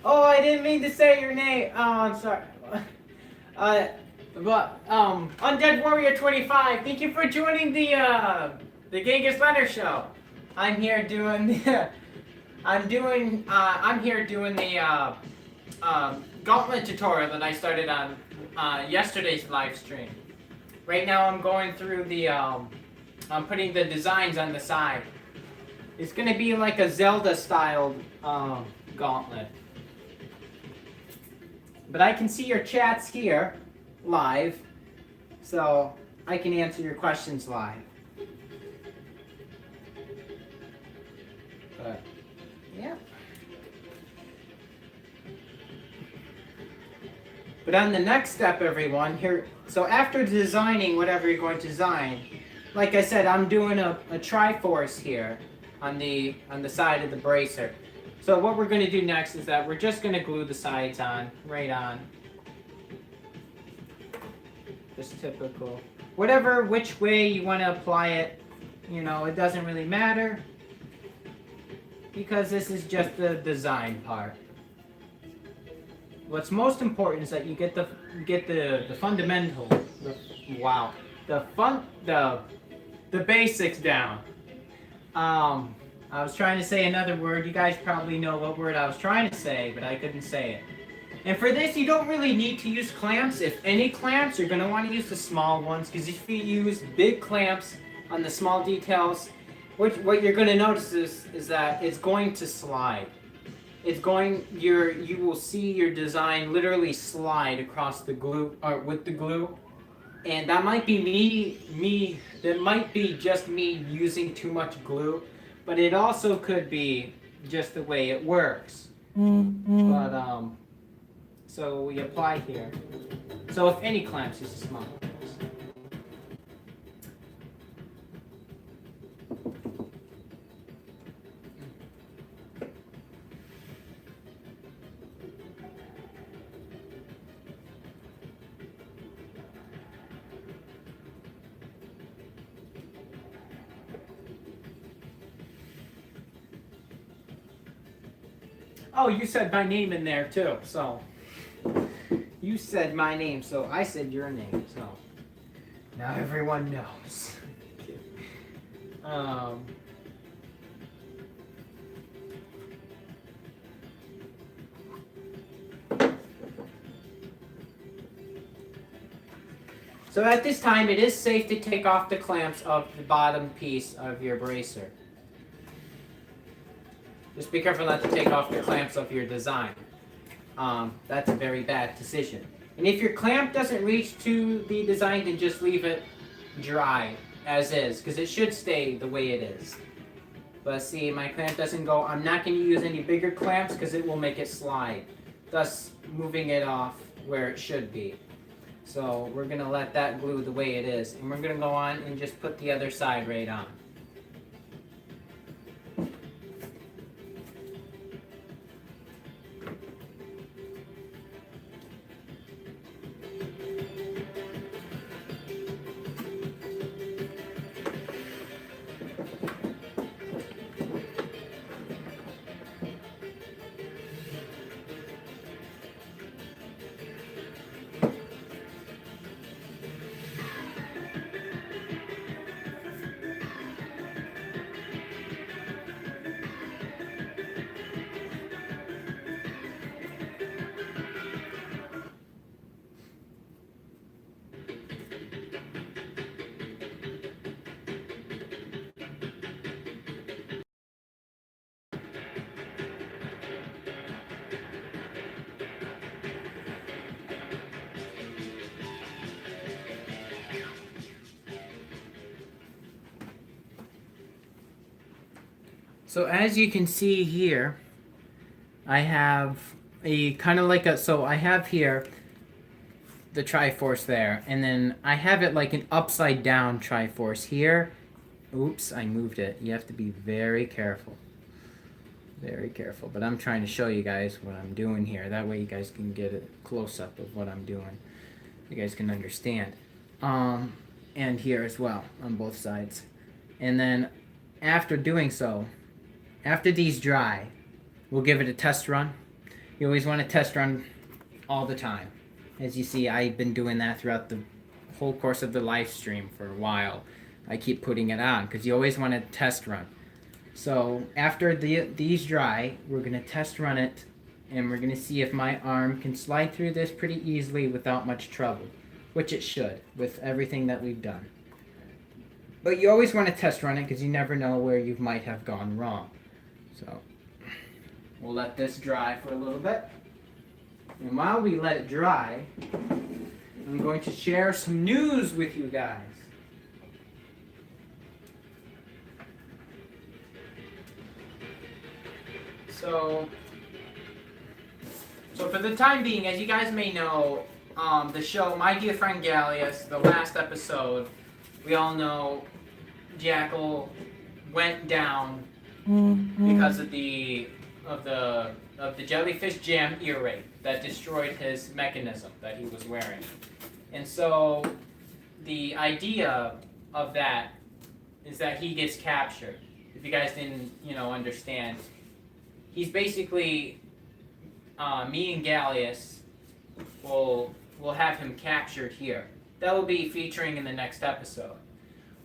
Oh, I didn't mean to say your name. Oh, I'm sorry. But Undead Warrior 25. Thank you for joining the Genghis Leonard show. I'm here doing the. I'm here doing the Gauntlet tutorial that I started on yesterday's live stream. Right now, I'm going through the. I'm putting the designs on the side. It's gonna be like a Zelda-styled gauntlet. But I can see your chats here, live, so I can answer your questions live. But, yeah. But on the next step, everyone, here, so after designing whatever you're going to design, like I said, I'm doing a Triforce here on the side of the bracer. So what we're going to do next is that we're just going to glue the sides on, right on. Just typical. Which way you want to apply it, you know, it doesn't really matter. Because this is just the design part. What's most important is that you get the fundamental, the basics down. I was trying to say another word. You guys probably know what word I was trying to say, but I couldn't say it. And for this, you don't really need to use clamps. If any clamps, you're going to want to use the small ones, because if you use big clamps on the small details, what you're going to notice is that it's going to slide. You will see your design literally slide across the glue, or with the glue. And that might be that might be just me using too much glue, but it also could be just the way it works. But so we apply here. So if any clamps, use the small clamps. Oh, you said my name in there too, so. You said my name, so I said your name, so. Now everyone knows. So at this time, it is safe to take off the clamps of the bottom piece of your bracer. Just be careful not to take off the clamps of your design. That's a very bad decision. And if your clamp doesn't reach to the design, then just leave it dry as is, because it should stay the way it is. But see, my clamp doesn't go. I'm not going to use any bigger clamps because it will make it slide, thus moving it off where it should be. So we're going to let that glue the way it is, and we're going to go on and just put the other side right on. So as you can see here, I have a kind of like a, so I have here the Triforce there, and then I have it like an upside down Triforce here. Oops, I moved it. You have to be very careful. Very careful. But I'm trying to show you guys what I'm doing here. That way you guys can get a close-up of what I'm doing. You guys can understand. And here as well, on both sides. And then after doing so, after these dry, we'll give it a test run. You always want to test run all the time. As you see, I've been doing that throughout the whole course of the live stream for a while. I keep putting it on because you always want to test run. So after these dry, we're going to test run it, and we're going to see if my arm can slide through this pretty easily without much trouble, which it should with everything that we've done. But you always want to test run it because you never know where you might have gone wrong. So we'll let this dry for a little bit. And while we let it dry, I'm going to share some news with you guys. So for the time being, as you guys may know, the show My Dear Friend Gallius, the last episode, we all know Jackal went down because of the jellyfish jam ear raid that destroyed his mechanism that he was wearing. And so the idea of that is that he gets captured. If you guys didn't, understand, he's basically me and Gallius will have him captured here. That will be featuring in the next episode.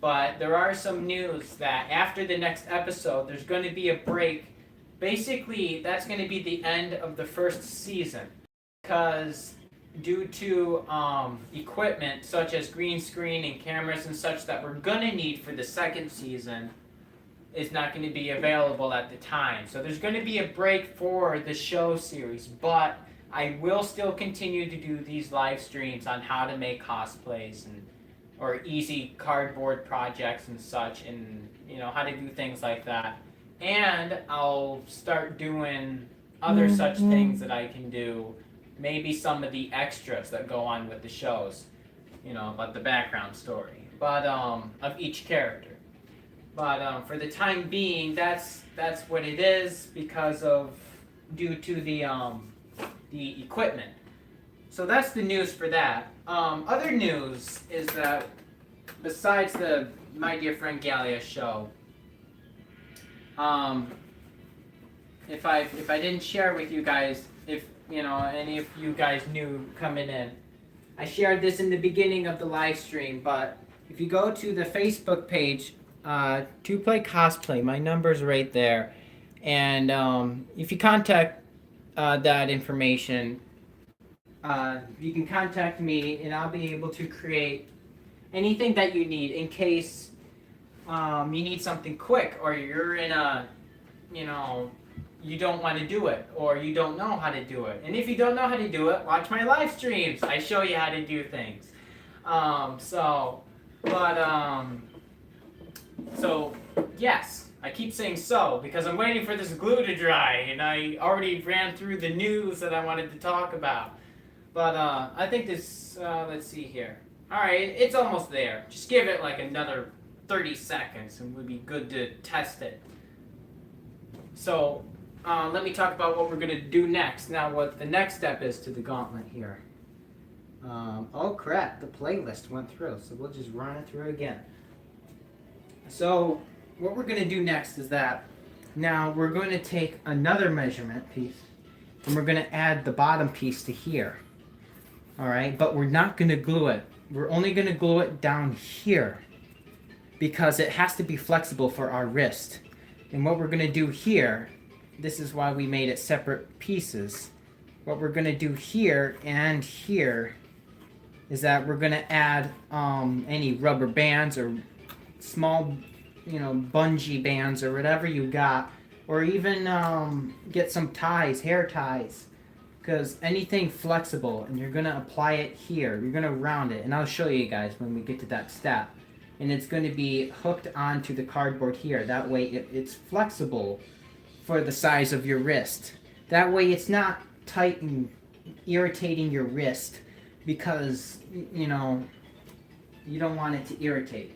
But there are some news that after the next episode, there's going to be a break. Basically, that's going to be the end of the first season, because due to equipment such as green screen and cameras and such that we're going to need for the second season is not going to be available at the time. So there's going to be a break for the show series, but I will still continue to do these live streams on how to make cosplays or easy cardboard projects and such, and how to do things like that. And I'll start doing other such things that I can do, maybe some of the extras that go on with the shows, about the background story, but of each character. But for the time being, that's what it is due to the equipment. So that's the news for that. Other news is that besides the My Dear Friend Gallia show, if I didn't share with you guys, if any of you guys knew coming in, I shared this in the beginning of the live stream. But if you go to the Facebook page, to play cosplay, my number's right there, and if you contact that information, you can contact me, and I'll be able to create anything that you need in case you need something quick, or you're in a, you don't want to do it, or you don't know how to do it. And if you don't know how to do it, watch my live streams. I show you how to do things. So yes, I keep saying so because I'm waiting for this glue to dry, and I already ran through the news that I wanted to talk about. But I think this, let's see here. Alright, it's almost there. Just give it like another 30 seconds and we'll be good to test it. So, let me talk about what we're going to do next. Now, what the next step is to the gauntlet here. Oh crap, the playlist went through, so we'll just run it through again. So, what we're going to do next is that now we're going to take another measurement piece and we're going to add the bottom piece to here. Alright, but we're not going to glue it. We're only going to glue it down here because it has to be flexible for our wrist. And what we're going to do here, this is why we made it separate pieces. What we're going to do here and here is that we're going to add any rubber bands or small, bungee bands or whatever you got, or even get some ties, hair ties. Because anything flexible, and you're going to apply it here, you're going to round it, and I'll show you guys when we get to that step. And it's going to be hooked onto the cardboard here. That way it's flexible for the size of your wrist. That way it's not tight and irritating your wrist because, you don't want it to irritate.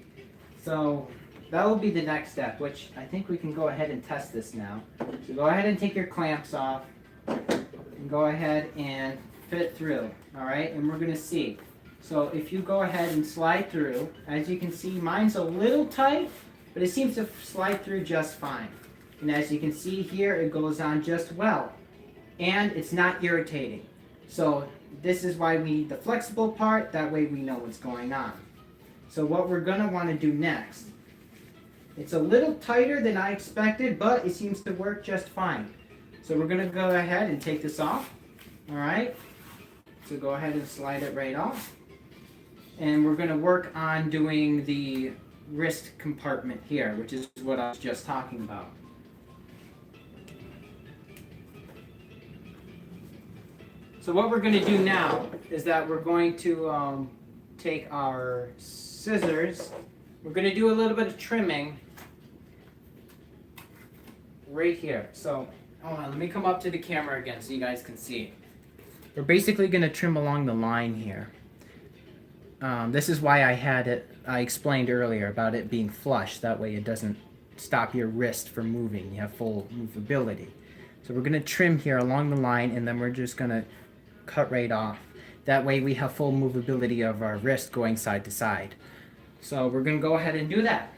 So that will be the next step, which I think we can go ahead and test this now. So go ahead and take your clamps off. And go ahead and fit it through, alright? And we're going to see. So if you go ahead and slide through, as you can see, mine's a little tight, but it seems to slide through just fine. And as you can see here, it goes on just well. And it's not irritating. So this is why we need the flexible part, that way we know what's going on. So what we're going to want to do next, it's a little tighter than I expected, but it seems to work just fine. So we're going to go ahead and take this off. Alright, so go ahead and slide it right off. And we're going to work on doing the wrist compartment here, which is what I was just talking about. So what we're going to do now is that we're going to take our scissors. We're going to do a little bit of trimming right here. So hold on, let me come up to the camera again so you guys can see. We're basically going to trim along the line here. This is why I explained earlier about it being flush. That way it doesn't stop your wrist from moving. You have full movability. So we're going to trim here along the line, and then we're just going to cut right off. That way we have full movability of our wrist going side to side. So we're going to go ahead and do that.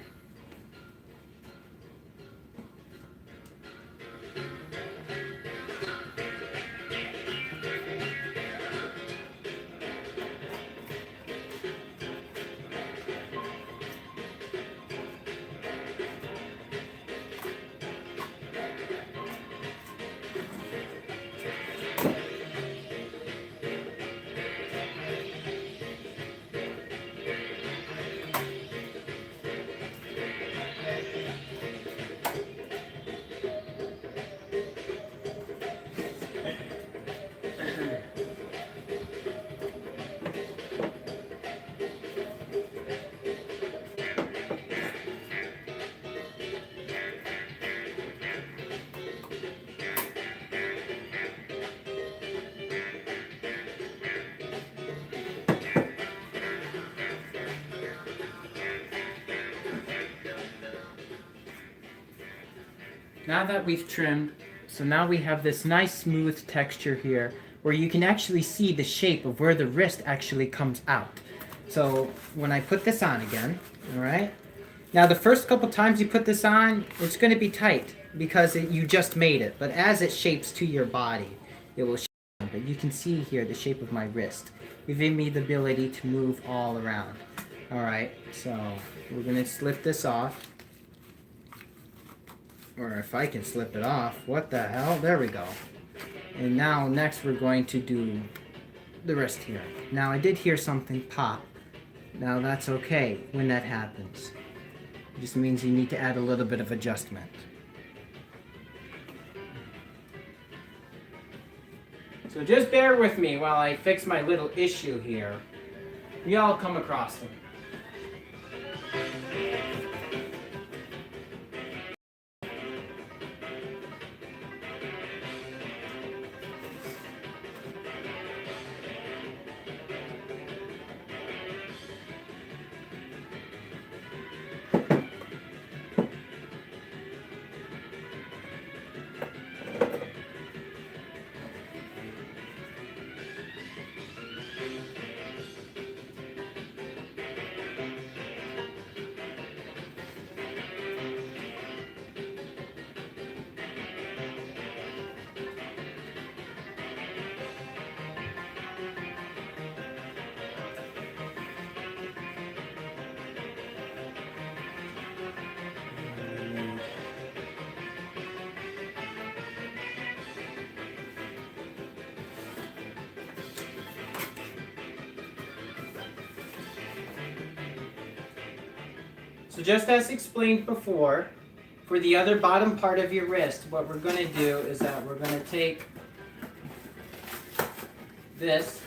Now that we've trimmed, so now we have this nice smooth texture here where you can actually see the shape of where the wrist actually comes out. So when I put this on again, alright? Now the first couple times you put this on, it's going to be tight because you just made it. But as it shapes to your body, it will shape. But you can see here the shape of my wrist, giving me the ability to move all around. Alright, so we're going to slip this off. Or if I can slip it off. What the hell? There we go. And now next we're going to do the wrist here. Now I did hear something pop. Now that's okay when that happens. It just means you need to add a little bit of adjustment. So just bear with me while I fix my little issue here. We all come across them. So just as explained before, for the other bottom part of your wrist, what we're going to do is that we're going to take this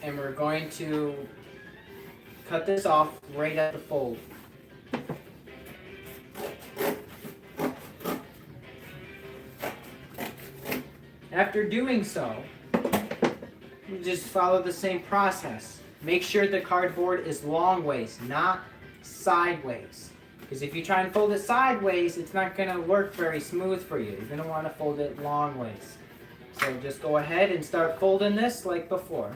and we're going to cut this off right at the fold. After doing so, you just follow the same process. Make sure the cardboard is long ways, not sideways. Because if you try and fold it sideways, it's not going to work very smooth for you. You're going to want to fold it long ways. So just go ahead and start folding this like before.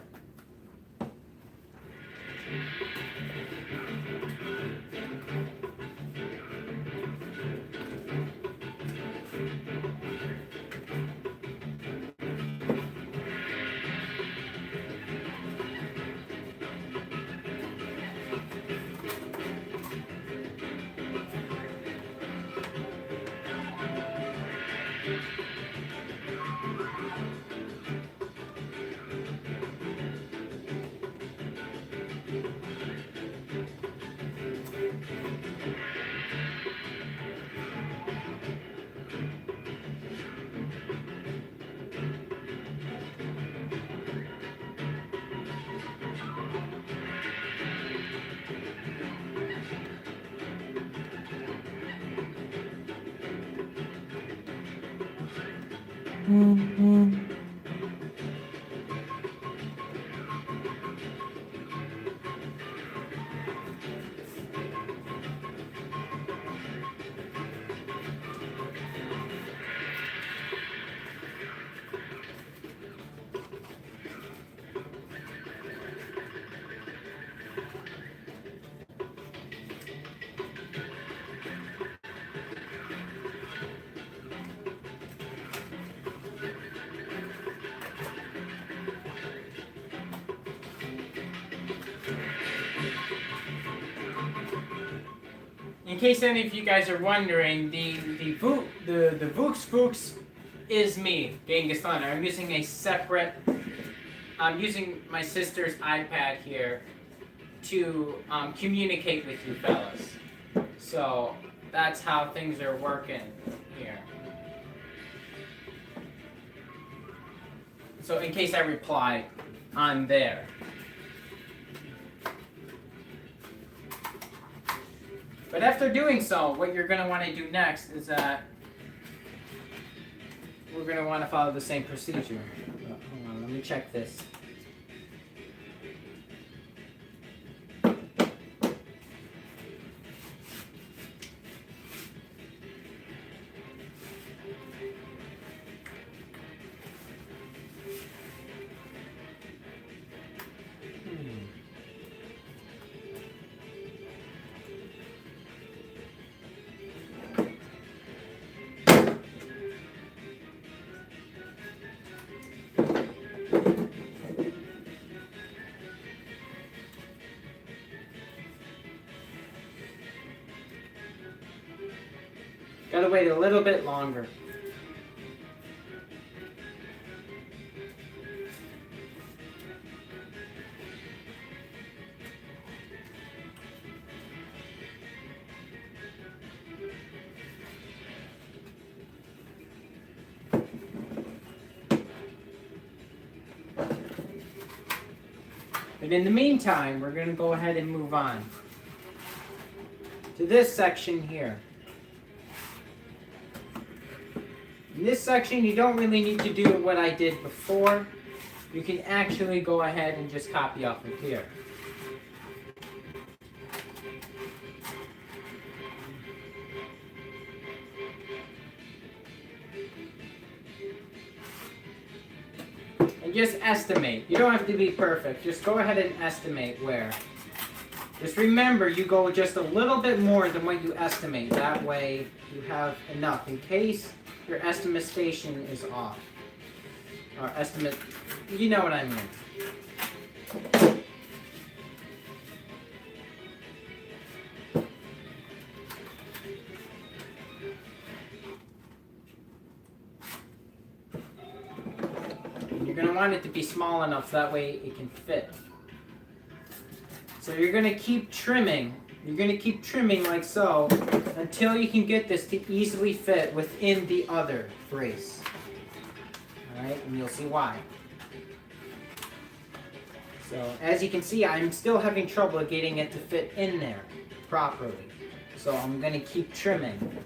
In case any of you guys are wondering, the Vooks Vooks is me, Genghis Thunder. I'm using a separate. I'm using my sister's iPad here to communicate with you fellas. So that's how things are working here. So in case I reply on there. But after doing so, what you're going to want to do next is that we're going to want to follow the same procedure. Hold on, let me check this. Gotta wait a little bit longer. But in the meantime, we're going to go ahead and move on to this section here. In this section, you don't really need to do what I did before. You can actually go ahead and just copy off of here. And just estimate. You don't have to be perfect. Just go ahead and estimate where. Just remember, you go just a little bit more than what you estimate. That way, you have enough in case your estimation is off. Or estimate, you know what I mean. And you're going to want it to be small enough so that way it can fit. So you're going to keep trimming. You're going to keep trimming like so until you can get this to easily fit within the other brace. Alright, and you'll see why. So as you can see, I'm still having trouble getting it to fit in there properly. So I'm going to keep trimming.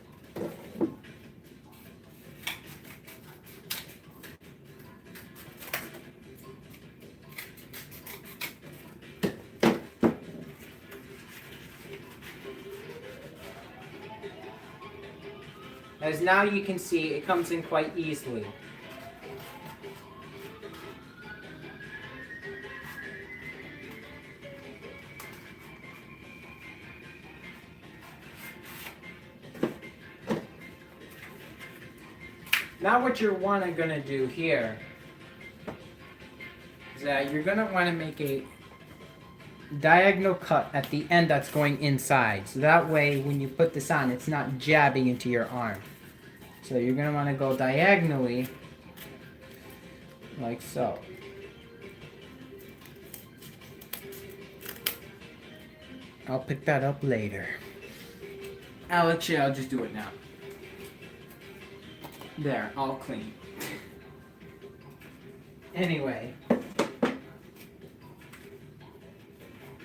As now you can see, it comes in quite easily. Now what you're going to do here is that you're going to want to make a diagonal cut at the end that's going inside. So that way when you put this on, it's not jabbing into your arm. So you're going to want to go diagonally like so. I'll pick that up later. Actually, I'll just do it now. There, all clean. Anyway,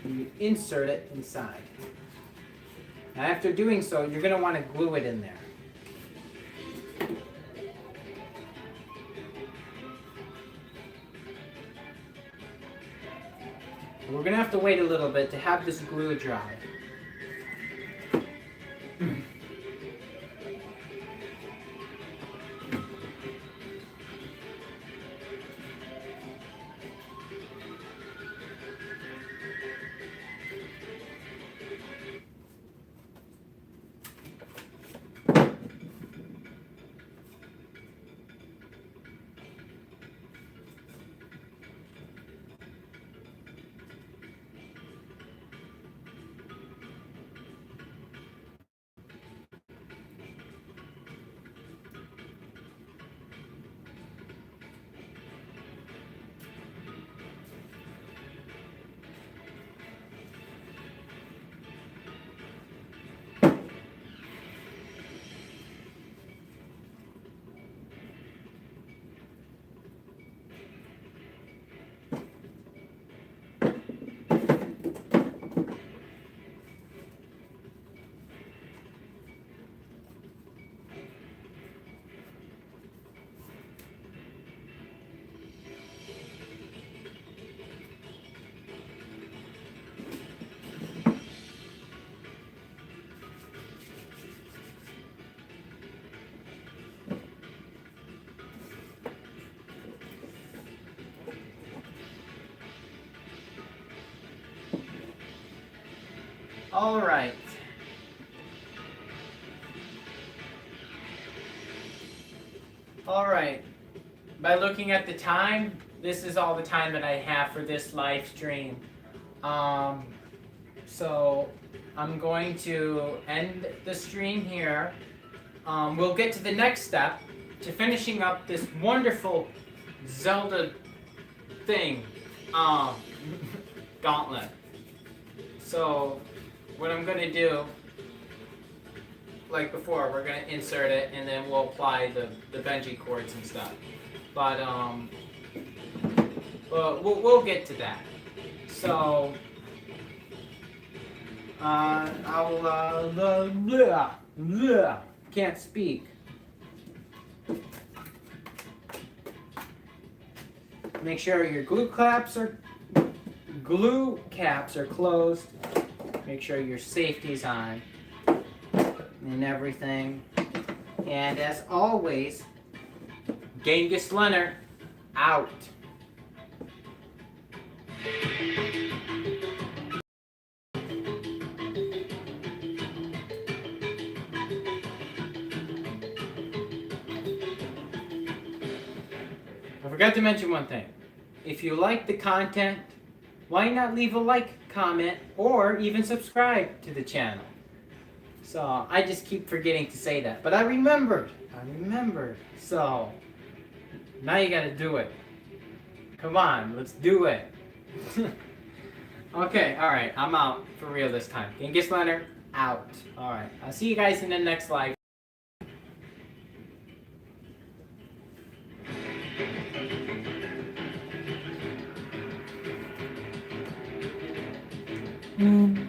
you insert it inside. Now after doing so, you're going to want to glue it in there. We're going to have to wait a little bit to have this glue dry. All right. All right. By looking at the time, this is all the time that I have for this live stream. So I'm going to end the stream here. We'll get to the next step, to finishing up this wonderful Zelda thing, Gauntlet. So what I'm going to do, like before, we're going to insert it and then we'll apply the bungee cords and stuff. But we'll get to that. So can't speak. Make sure your glue caps are closed. Make sure your safety's on and everything. And as always, Genghis Leonard out. I forgot to mention one thing. If you like the content, why not leave a like, comment, or even subscribe to the channel? So I just keep forgetting to say that, but I remembered. So now you gotta do it. Come on, let's do it. Okay, alright, I'm out for real this time. Genghis Leonard, out. Alright, I'll see you guys in the next live. Mm.